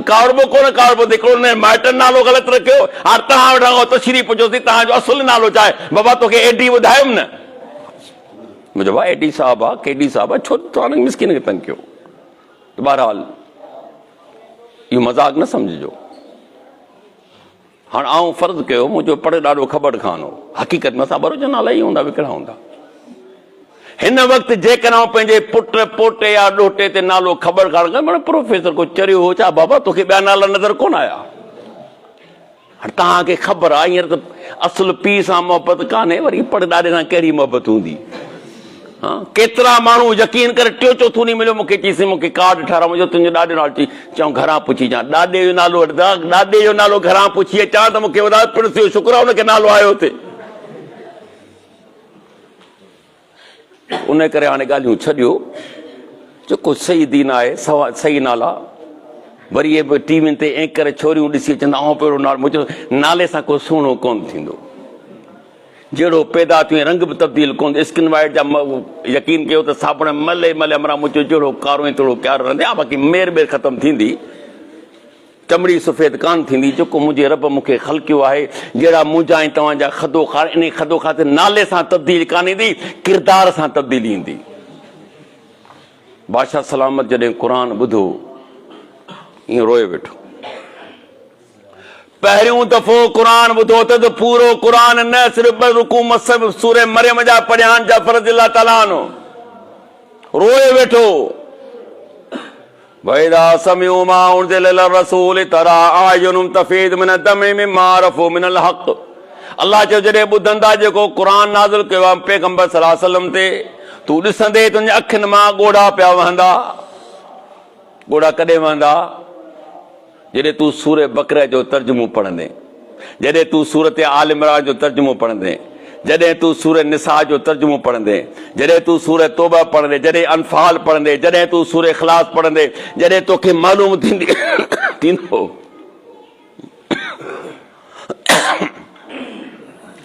Speaker 1: कावड़बो कोन कावड़बो, हिकिड़ो माइटनि नालो ग़लति रखियो, हाणे तव्हां वटां तशरीफ़ पुछोसीं तव्हांजो असुल नालो छा आहे, बाबा तोखे एडी ॿुधायुमि न। मुंहिंजो भाउ एडी साहब आहे, केडी साहब आहे, छो तव्हां मिसकिन खे तंग कयो। बहरहाल इहो मज़ाक न सम्झिजो। हाणे आऊं फ़र्ज़ु कयो मुंहिंजो पढ़ ॾाढो ख़बर खान हो, हक़ीक़त में असां बरो जो नाला ई हूंदा, विकिणा हूंदा। हिन वक़्तु जेकॾहिं पंहिंजे पुट पोटे या ॾोटे ते नालो ख़बर कान कर, प्रोफेसर को चरियो हो छा, बाबा तोखे ॿिया नाला नज़र कोन आया। हाणे तव्हांखे ख़बर आहे हींअर त असुल पीउ सां मोहबत कान्हे, वरी पढ़ ॾाॾे सां कहिड़ी मोहबत हूंदी। केतिरा माण्हू यकीन करे टियों चोथों ॾींहुं मिलियो मूंखे, चईसीं मूंखे कार्ड ठारां, मुंहिंजो तुंहिंजो ॾाॾे नालो चई, चऊं घरां पुछी अचां, ॾाॾे जो नालो वठंदा, ॾाॾे जो नालो घरां पुछी अचां त मूंखे ॿुधायो पिणु थियो, शुक्र आहे हुनखे नालो आयो हुते। उन करे हाणे ॻाल्हियूं छॾियो, जेको सही दीन आहे, सही नाला। वरी इहे बि टीवियुनि ते एंकर छोरियूं ॾिसी चवंदा आऊं पहिरियों नालो, मुंहिंजो नाले सां को सुहिणो कोन थींदो। जहिड़ो पैदा थियो रंग बि तब्दील कोन, स्किन वाइट जा यकीन कयो त साबुण मले मले अमरा मुंहिंजो जहिड़ो कारो ऐं थोरो क्यारो रहंदे, हा बाक़ी मेर ॿेर ख़तमु थींदी, चमड़ी सफ़ेद कान थींदी। जेको मुंहिंजे रब मूंखे ख़लकियो आहे, जहिड़ा मुंहिंजा ऐं तव्हांजा खदो खार, इन खदो खार ते नाले सां तब्दील कान ईंदी, किरदार सां तब्दीली ईंदी। बादशाह सलामत जॾहिं क़ुर ॿुधो ईअं रोए वेठो। पहिरियों दफ़ो क़ुर ॿुधो त पूरो क़ुर न सिर्फ़ ॿ रुकू मसब सूरह मरियम जा पढ़िया आहिनि, जाफ़र रज़ियल्लाहु ताला अन्हु रोए वेठो। वइदा समिउ मा उनज़िल इला रसूल तरा आयुनुहुम तफीद मिन दमि मिम्मा अरफू मिनल हक़। अल्लाह चयो जॾहिं ॿुधंदा जेको क़ुर नाज़िल कयो आहे पैगंबर सल्लल्लाहु अलैहि वसल्लम ते, तूं ॾिसंदे तुंहिंजे अखियुनि मां ॻोढ़ा पिया वहंदा। ॻोढ़ा कॾहिं वहंदा? जॾहिं तूं सूरह बकरा जो तर्जुमो पढ़ंदे, जॾहिं तूं सूरत आल इमरान जो तर्जुमो पढ़ंदे, जॾहिं तूं सूरह निसा जो तर्जुमो पढ़ंदे, जॾहिं तूं सूरह तौबा पढ़ंदे, जॾहिं अनफाल पढ़ंदे, जॾहिं तूं सूरह इख़लास पढ़ंदे, जॾहिं तोखे मालूम थींदो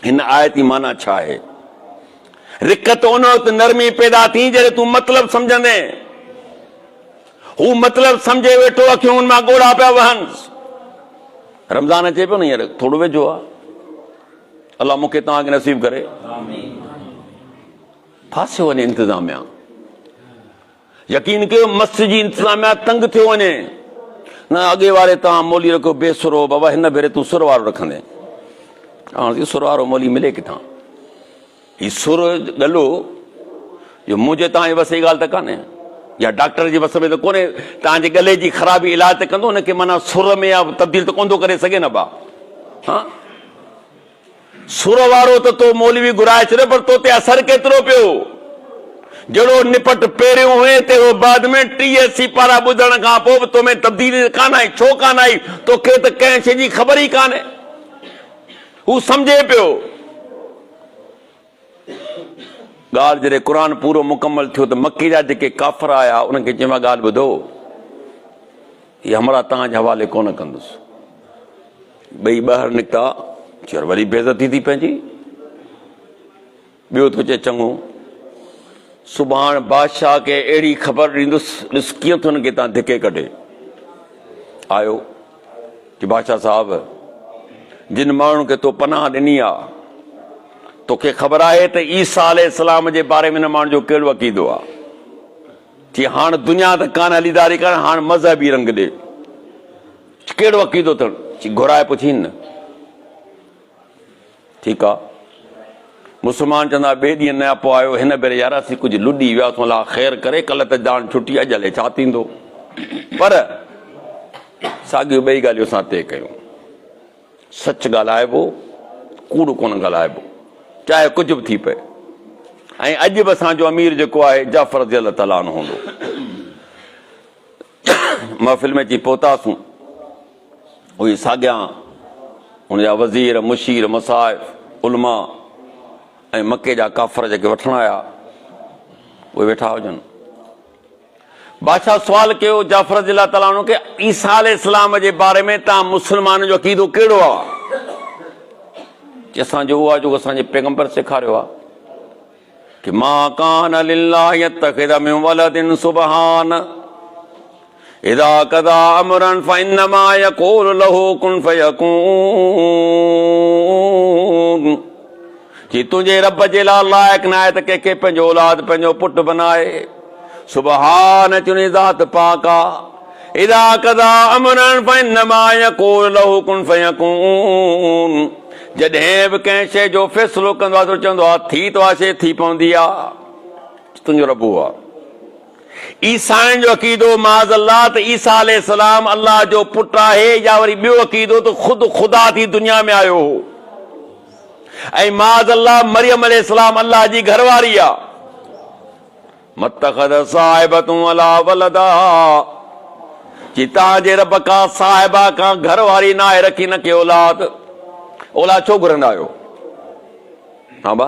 Speaker 1: हिन आयत जी माना छा आहे। रिकत उन वक़्तु नरमी पैदा थी जॾहिं तूं मतिलबु सम्झंदे। हू मतिलबु सम्झे वेठो, अखियूं मां ॻोढ़ा पिया वहनि। रमज़ान अचे पियो न, हींअर थोरो वेझो आहे। अलाह मूंखे तव्हांखे नसीब करे। फासियो वञे इंतिज़ामिया, यकीन कयो मस्जिद जी इंतिज़ामिया तंग थियो वञे। न अॻे वारे तव्हां मोली रखो बेसुरो, बाबा हिन भेरे तूं सुर वारो रखंदे। हाणे सुर वारो मोली मिले किथां? हीउ सुर गलो जो मुंहिंजे तव्हांजे बस जी ॻाल्हि त कान्हे, या डॉक्टर जी बस में त कोन्हे। तव्हांजे गले जी ख़राबी इलाज त कंदो, हुनखे माना सुर में या तब्दील त कोन थो करे सघे न भाउ। हा, सुर वारो त तो मौलवी घुराए छॾियो, पर तो ते असर केतिरो पियो? जहिड़ो निपट पहिरियों हुए तहिड़ो बाद में 30 सिपारा ॿुधण खां पोइ बि तो में तब्दीली कान आई। छो कान आई? तोखे त कंहिं शइ जी ख़बर ई कान्हे। हू सम्झे पियो। ॻाल्हि जॾहिं क़ुर पूरो मुकमल थियो त मकी जा जेके काफ़िर आया उनखे चयो मां ॻाल्हि ॿुधो, हीअ हमरा तव्हांजे हवाले कोन कंदुसि। ॿई ॿाहिरि निकिता, चयो वरी बेइज़ती थी पंहिंजी। ॿियो थो चए चङो, सुभाणे बादशाह खे अहिड़ी ख़बर ॾींदुसि, ॾिस कीअं थो हुनखे तव्हां धिके कढे। आयो कि बादशाह साहिबु, जिन माण्हुनि खे तो पनाह ॾिनी आहे, तोखे ख़बर आहे त ईसा अलैहिस्सलाम जे बारे में हिन माण्हू जो कहिड़ो अक़ीदो आहे? चई हाणे दुनिया त कान हलीदारी कर, हाणे मज़हबी रंग ॾे। कहिड़ो अक़ीदो अथनि? चई घुराए पुछीनि न। ठीकु आहे, मुस्लमान चवंदा ॿिए ॾींहुं न पोइ आयो, हिन भेरे यार असीं कुझु लुॾी वियासीं, अलाह ख़ैर करे, कल्ह त ॼाण छुटी, अॼु हले छा थींदो। पर साॻियूं ॿई ॻाल्हियूं असां तइ कयूं। सच ॻाल्हाइबो, कूड़ कोन ॻाल्हाइबो, चाहे कुझु बि थी पए। ऐं अॼु बि असांजो अमीर जेको आहे जाफ़र रज़ियल्लाहु ताला अन्हु हूंदो। महफ़िल में अची पहुतासीं, उहे साॻियां हुनजा वज़ीर, मुशीर, मसाइफ़, उलमा ऐं मके जा काफ़िर जेके वठण आया उहे वेठा हुजनि। बादशाह सुवाल कयो जाफ़र रज़ियल्लाहु ताला अन्हु खे, ईसा अलैहिस्सलाम जे बारे में तव्हां मुस्लमान जो अक़ीदो कहिड़ो आहे? असांजो उहो आहे जेको असांजे पैगंबर सेखारियो आहे कि मा कान लिल्लाहि यत्तखिज़ मिन वलदिन सुबहान इज़ा क़ज़ा अमरन फ़इन्नमा यक़ूलु लहू कुन फ़यकून। कि तुंहिंजे रब जे लाइ लाइक़ु न आहे त कंहिंखे पंहिंजो औलाद पंहिंजो पुटु बनाए। सुबहान तुंहिंजी ज़ात पाक आहे। इज़ा क़ज़ा अमरन फ़इन्नमा यक़ूलु लहू कुन फ़यकून। जॾहिं बि कंहिं शइ जो फ़ैसिलो कंदो आहे त चवंदो आहे थी तो आहे, थी पवंदी आहे। तुंहिंजो रब आहे। ईसाइनि जो अक़ीदो माज़ अल्लाह त ईसा अलैहिस्सलाम अल्लाह जो पुटु आहे, या वरी ॿियो अक़ीदो त ख़ुदि ख़ुदा थी दुनिया में आयो हो। ऐं माज़ अल्लाह मरियम अलैहिस्सलाम अल्लाह जी घरवारी आहे। मत्तख़ज़ साहिबतुन वला वलदा। कि तव्हांजे रब का साहिबा का घरवारी न आहे रखी, न के औलाद। औलाद छो घुरंदा आहियो? हा बा,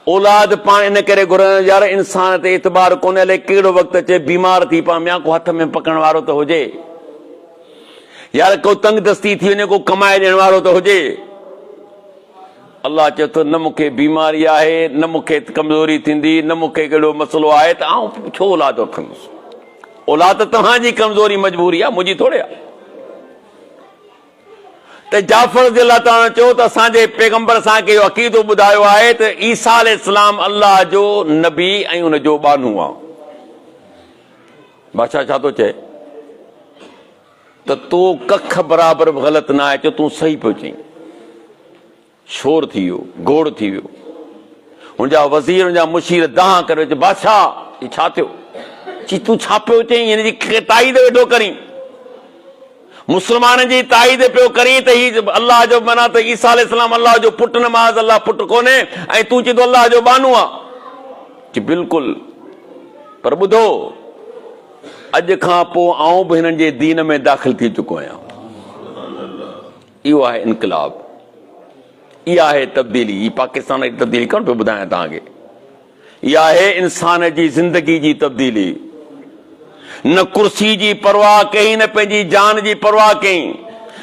Speaker 1: औलाद पाण इन करे घुरंदा यार इंसान ते एतबार कोन्हे, हले कहिड़ो वक़्तु अचे बीमार थी पवां, या को हथ में पकड़ण वारो त हुजे, यार को तंग दस्ती थी वञे, को कमाए ॾियण वारो त हुजे। अल्लाह चए थो न मूंखे बीमारी आहे, न मूंखे कमज़ोरी थींदी, न मूंखे कहिड़ो मसइलो आहे त आउं छो औलाद वठंदुसि। औलाद तव्हांजी कमज़ोरी मजबूरी आहे, मुंहिंजी थोड़े आहे। त जाफ़र रज़ियल्लाहु ताला चयो त असांजे पैगंबर असांखे इहो अक़ीदो ॿुधायो आहे त ईसा अलैहिस्सलाम अल्लाह जो नबी ऐं हुनजो बानू आहे। बादशाह छा थो चए त तो कख बराबरि बि ग़लति न आहे, चयो तूं सही पियो चई। शोर थी वियो, गोड़ थी वियो। हुनजा वज़ीर, हुनजा मुशीर दाह करे चयो बादशाह ही छा थियो? चई तूं छा पियो चई? हिन जी ताईद वेठो करीं, मुस्लमान जी ताईद पियो करीं त ही अल्लाह जो माना त ईसा अलैहिस्सलाम अल्लाह जो पुटु, न माज़ अल्लाह पुटु कोन्हे, ऐं तूं चए थो अल्लाह जो बानू आहे। चई बिल्कुलु, पर ॿुधो अॼु खां पोइ आऊं बि हिननि जे दीन में दाख़िल थी चुको आहियां। इहो आहे इनकलाब, इहा आहे तब्दीली। ही पाकिस्तान जी तब्दीली कोन पियो ॿुधायां तव्हांखे, इहा आहे इंसान जी ज़िंदगी जी तब्दीली। न कुर्सी जी परवाह कई, न पंहिंजी जान जी परवाह कई।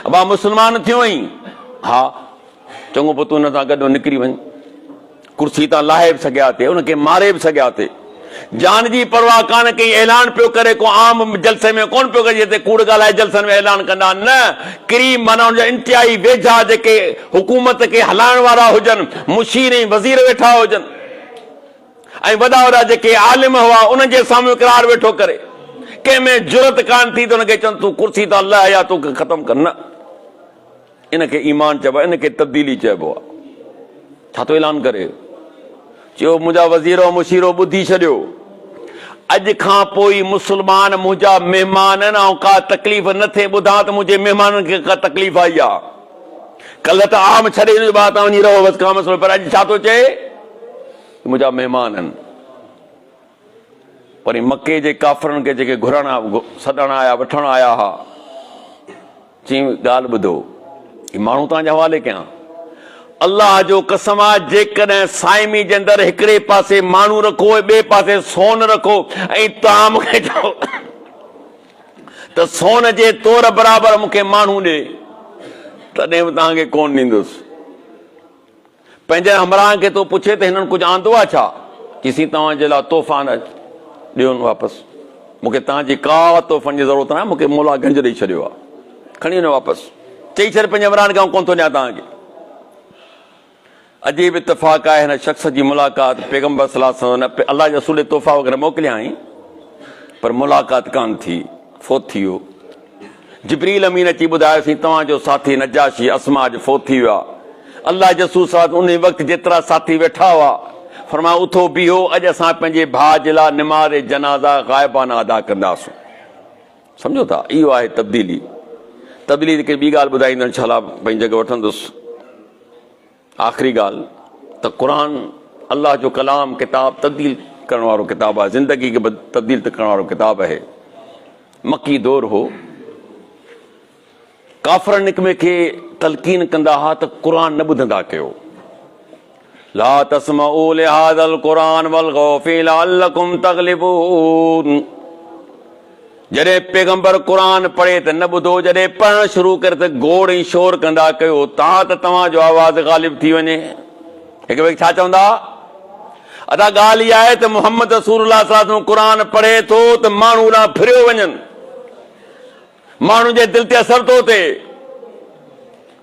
Speaker 1: अबा मुस्लमान थियो ई, हा चङो पोइ तूं हुन सां गॾु निकिरी वञ, कुर्सी तां लाहे बि सघिया थे, उनखे मारे बि सघिया थे। जान जी परवाह कान कई, ऐलान पियो करे, को आम जलसे में कोन पियो करे जिते कूड़ ॻाल्हाए जलसनि में ऐलान कंदा, न किरी माना हुनजा इंतिहाई वेझा जेके हुकूमत खे हलाइण वारा हुजनि, मुशीर ऐं वज़ीर वेठा हुजनि, ऐं वॾा वॾा जेके आलिम हुआ उन्हनि जे साम्हूं इक़रार वेठो करे, कंहिंमें जुरत कान थी त हुनखे चवनि तूं कुर्सी तां लह या तोखे ख़तमु कर। न, इनखे ईमान चइबो आहे, इनखे तब्दीली चइबो आहे। छा थो ऐलान करे? चयो मुंहिंजा वज़ीरो मुशीरो ॿुधी छॾियो, अॼु खां पोइ मुस्लमान मुंहिंजा महिमान आहिनि, ऐं का तकलीफ़ न थिए ॿुधां त मुंहिंजे महिमाननि खे का तकलीफ़ आई आहे। कल्ह त आम छॾे तव्हां वञी रहो बसि का मसइलो, पर अॼु छा थो चए मुंहिंजा महिमान आहिनि। पर मके जे काफ़रनि खे जेके घुरण सॾण आया, वठण आया हुआ, चई ॻाल्हि ॿुधो, ही माण्हू तव्हांजे हवाले कयां, अल्लाह जो कसम आहे जेकॾहिं साइमी जे अंदरि हिकिड़े पासे माण्हू रखो, ॿिए पासे सोन रखो, ऐं तव्हां मूंखे चओ त सोन जे तौर बराबरि मूंखे माण्हू ॾे, तॾहिं बि तव्हांखे कोन ॾींदुसि। पंहिंजे हमराह खे तो पुछे त हिननि कुझु आंदो आहे छा? चईसीं तव्हांजे लाइ तोहफ़ा न ॾियोनि वापसि, मूंखे तव्हांजी का तोहफ़नि जी ज़रूरत न आहे, मूंखे मोला गंज ॾेई छॾियो आहे, खणी वञो वापसि। चई छॾ पंहिंजे हमराह खे, कोन थो ॾियां तव्हांखे। अजीब इतफ़ाक़ आहे, हिन शख़्स जी मुलाक़ात पैगंबर सल्लल्लाहु अलैहि वसल्लम अल्लाह जे रसूल तोहफ़ा वग़ैरह मोकिलिया आई, पर मुलाक़ात कान थी, फोत थी वियो। जिब्रील अमीन अची ॿुधायोसीं तव्हांजो साथी नजाशी अस्मा अॼु फोत थी वियो आहे। अल्लाह जे रसूल सल्लल्लाहु अलैहि वसल्लम उन वक़्तु जेतिरा साथी वेठा हुआ फरमायो उथो बीहो, अॼु असां पंहिंजे भाउ जे लाइ निमाज़ जनाज़ा ग़ाइबाना अदा कंदासीं। सम्झो था, इहो आहे तब्दीली। तब्दीली खे ॿी ॻाल्हि ॿुधाईंदुमि इंशाअल्लाह, पंहिंजी जॻह वठंदुसि। आख़िरी ॻाल्हि त क़ुरान अल्लाह जो कलाम किताब तब्दील करण वारो किताब आहे, ज़िंदगी खे तब्दील करण वारो किताब आहे। मकी दौर हो, काफ़िर निकमे खे तलकीन कंदा हुआ त क़ुरान न ॿुधंदा कयो। ला तस्मऊ लिहाज़ल क़ुरान वल्ग़ौ फ़ीहि लअल्लकुम तग़लिबून। जॾहिं पैगंबर क़ुरान पढ़े त न ॿुधो, जॾहिं पढ़णु शुरू करे त गोड़ ऐं शोर कंदा कयो, तव्हांजो आवाज़ ग़ालिब थी वञे। हिकु ॿिए छा चवंदा? अदा ॻाल्हि इहा आहे त मुहम्मद रसूलुल्लाह सल्लल्लाहु अलैहि वसल्लम क़ुरान पढ़े थो त माण्हू ॾांहुं फिरियो वञनि, माण्हू जे दिलि ते असर थो थिए,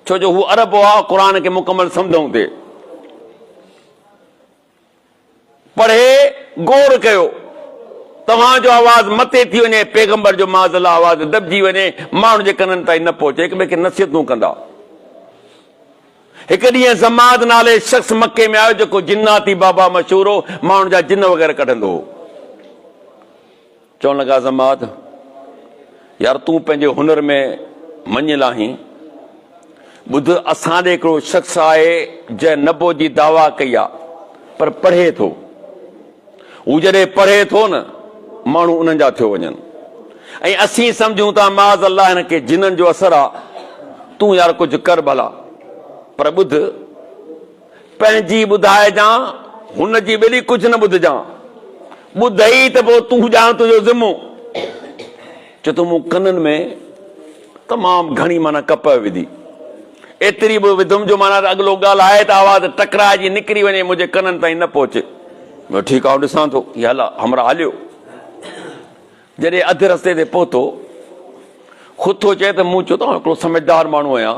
Speaker 1: छो जो हू अरब आहे, क़ुरान खे मुकमल सम्झूं थिए। पढ़े गोड़ कयो, तव्हांजो आवाज़ मथे थी वञे, पैगंबर जो माज़अल्लाह आवाज़ दॿिजी वञे, माण्हू जे कननि ताईं न पहुचे, हिक ॿिए खे नसीहतूं कंदा। हिकु ॾींहुं ज़माद नाले शख़्स मके में आयो जेको जिन्नाती बाबा मशहूर हो, माण्हुनि जा जिन वग़ैरह कढंदो हो। चवण लॻा ज़माद यार तूं पंहिंजे हुनर में मञियल आहीं, ॿुध असां ॾे हिकिड़ो शख़्स आहे जंहिं नबो जी दावा कई आहे, पर पढ़े थो। हू जॾहिं पढ़े थो न माण्हू उन्हनि जा थियो वञनि, ऐं असीं सम्झूं था माज़ अल्लाह हिनखे जिननि जो असर आहे, तूं यार कुझु कर भला। पर ॿुध पंहिंजी ॿुधाइजां, हुन जी ॿेड़ी कुझु न ॿुधजां, ॿुधई त पोइ तूं ॼाण तुंहिंजो ज़िमो। चए थो मूं कननि में तमामु घणी माना कप विधी, एतिरी बि विधुम जो माना अॻिलो ॻाल्हाए त आवाज़ टकराए जी निकिरी वञे मुंहिंजे कननि ताईं न पहुचे। ठीकु आहे ॾिसां थो इहा हमरा हलियो। जॾहिं अधु रस्ते ते पहुतो ख़ुदि थो चए त मूं चयो त हिकिड़ो समझदार माण्हू आहियां,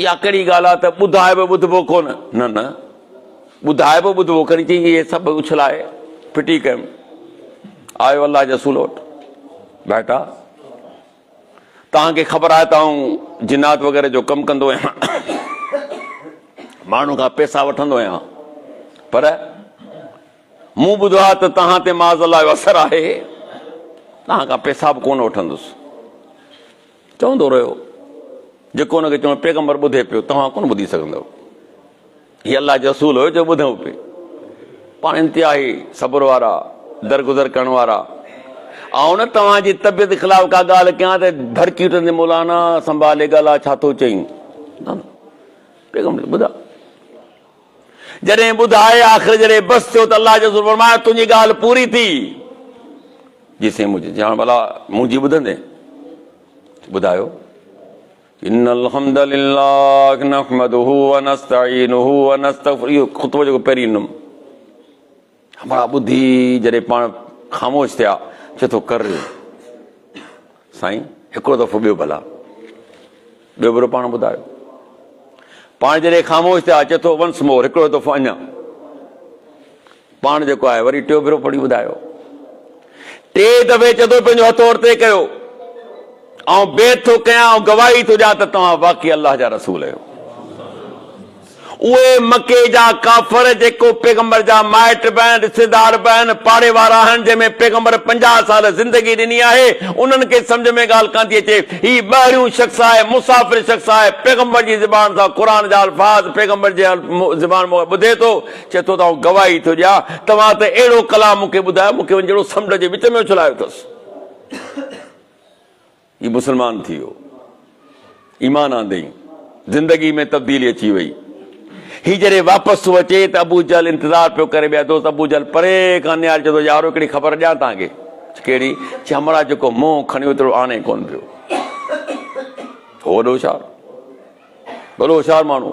Speaker 1: इहा कहिड़ी ॻाल्हि आहे त ॿुधाए बि ॿुधबो कोन। न न ॿुधाए बि ॿुधबो कोन। चई इहे सभु उछलाए फिटी कयुमि। आयो अलाह जे रसूल वटि, बेटा तव्हांखे ख़बर आहे त आउं जिन्नात वग़ैरह जो कमु कंदो आहियां, माण्हू खां पैसा वठंदो आहियां, पर मूं ॿुधो आहे त तव्हां ते माज़ अलाह जो असरु आहे, तव्हां खां पैसा बि कोन वठंदुसि। चवंदो रहियो जेको हुनखे चवणो पैगम्बर ॿुधे पियो, तव्हां कोन ॿुधी सघंदव। हीअ अलाह जो रसूल हुयो जो ॿुधऊं पिए। पाण इंतिहाई सब्र वारा, दरगुज़र करण वारा। ऐं न तव्हांजी तबियत ख़िलाफ़ का ॻाल्हि कयां त भड़की उथंदे मौलाना संभाले ॻाल्हि छा थो चईं। पैगम्बर ॿुधा जॾहिं ॿुधाए आख़िर जॾहिं बसि थियो त अलाह जो रसूल फरमायो तुंहिंजी ॻाल्हि पूरी थी। जेसिं मुंहिंजी ॼाण भला मुंहिंजी ॿुधंदे ॿुधायो इन्नल हम्दलिल्लाह नहमदुहु व नस्तईनुहु व नस्तगफिरुहु। इहो ख़ुतबो जेको पहिरीं ॾिनुमि हमरा ॿुधी जॾहिं पाण ख़ामोश थिया चए थो कर साईं हिकिड़ो दफ़ो ॿियो भला ॿियो भेरो पाण ॿुधायो। पाण जॾहिं ख़ामोश थिया चए थो वंस मोर हिकिड़ो दफ़ो अञा। पाण जेको आहे वरी टियों भेरो पढ़ी ॿुधायो। टे दफ़े चए थो पंहिंजो हथु औरते कयो ऐं बेत थो कयां ऐं गवाही थो ॾियां त तव्हां वाक़ई अलाह जा रसूल आहियो। उहे मके जा काफ़र जेको पैगम्बर जा माइट बि आहिनि, रिश्तेदार बि आहिनि, पाड़े वारा आहिनि, जंहिंमें पैगम्बर 50 साल ज़िंदगी ॾिनी आहे, उन्हनि खे सम्झ में ॻाल्हि कान थी अचे। ही ॿाहिरियों शख़्स आहे, मुसाफ़िर शख़्स आहे, पैगम्बर जी ज़बान सां क़ुर जा अल्फाज़ पैगम्बर जे ज़बान मां ॿुधे थो। चए थो त गवाही थो ॾियां तव्हां त अहिड़ो कलाम मूंखे ॿुधायो मूंखे वञी जहिड़ो समुंड जे विच में उछलायो अथसि। ही मुस्लमान थी वियो, ईमान आंदई, ज़िंदगी में तब्दीली अची वई। ही जॾहिं वापसि अचे त अबू जहल इंतज़ारु पियो करे ॿिया दोस्त। अबू जहल परे खां निहारे चए थो यारो हिकिड़ी ख़बर ॾियां तव्हांखे। कहिड़ी? चए हमरा जेको मोह खणियो एतिरो आणे कोन पियो। वॾो होशियारु, वॾो होशियारु माण्हू,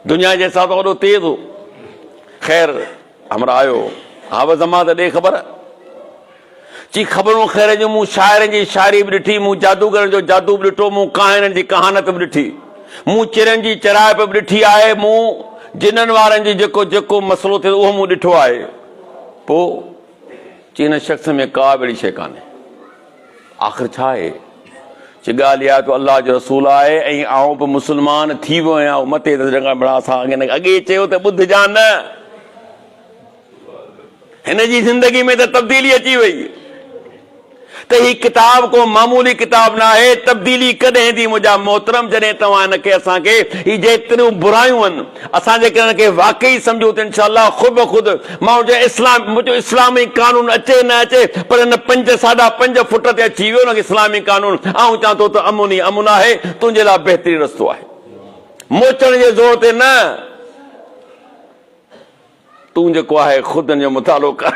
Speaker 1: दुनिया जे हिसाब सां वॾो तेज़ हो। ख़ैर हमरा आयो हा बसि अमां त ॾे ख़बर। चई ख़बरूं ख़ैर जूं मूं शाइरनि जी शाइरी बि ॾिठी, मूं जादूगरनि जो जादू बि ॾिठो, मूं कहाणियुनि जी कहानत बि ॾिठी, मूं चिरनि जी चराइप बि ॾिठी आहे, मूं जिननि वारनि जी जेको जेको मसइलो थिए उहो मूं ॾिठो आहे। पोइ चई हिन शख़्स में का बि अहिड़ी शइ कान्हे। आख़िर छा आहे? चई ॻाल्हि इहा त अलाह जो रसूल आहे ऐं आउं बि मुस्लमान थी वियो आहियां। मथे त बड़ा असां अॻे चयो त ॿुधजां न। हिन जी ज़िंदगी में त तब्दीली अची वई त ही किताब को मामूली किताब न आहे। तब्दीली कॾहिं थी मुंहिंजा मोहतरम जॾहिं तव्हां हिनखे असांखे ही जेतिरियूं बुरायूं आहिनि असां जेके हिनखे वाक़ई सम्झूं त इंशाअल्लाह ख़ुदि ख़ुदि माण्हू जो मुंहिंजो इस्लामी कानून अचे न अचे पर हिन 5.5 फुट ते अची वियो न इस्लामी कानून। ऐं चवां थो त अमुन ई अमुन आहे, तुंहिंजे लाइ बहितरीन रस्तो आहे। मोचण जे ज़ोर ते न, तूं जेको आहे ख़ुदि जो मुतालो कर,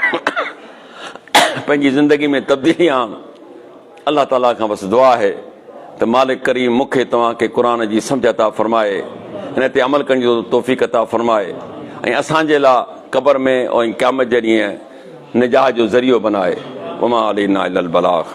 Speaker 1: पंहिंजी ज़िंदगी में तब्दीली आण। अलाह ताला खां बसि दुआ आहे त मालिक करीम मूंखे तव्हांखे क़ुर जी सम्झ अता फरमाए, हिन ते अमल करण जो तौफ़ीक़ अता फरमाए ऐं असांजे लाइ क़ब्र में ऐं क़यामत जे ॾींहुं निजात जो ज़रियो बनाए। वमा अलैना इल्लल बलाग।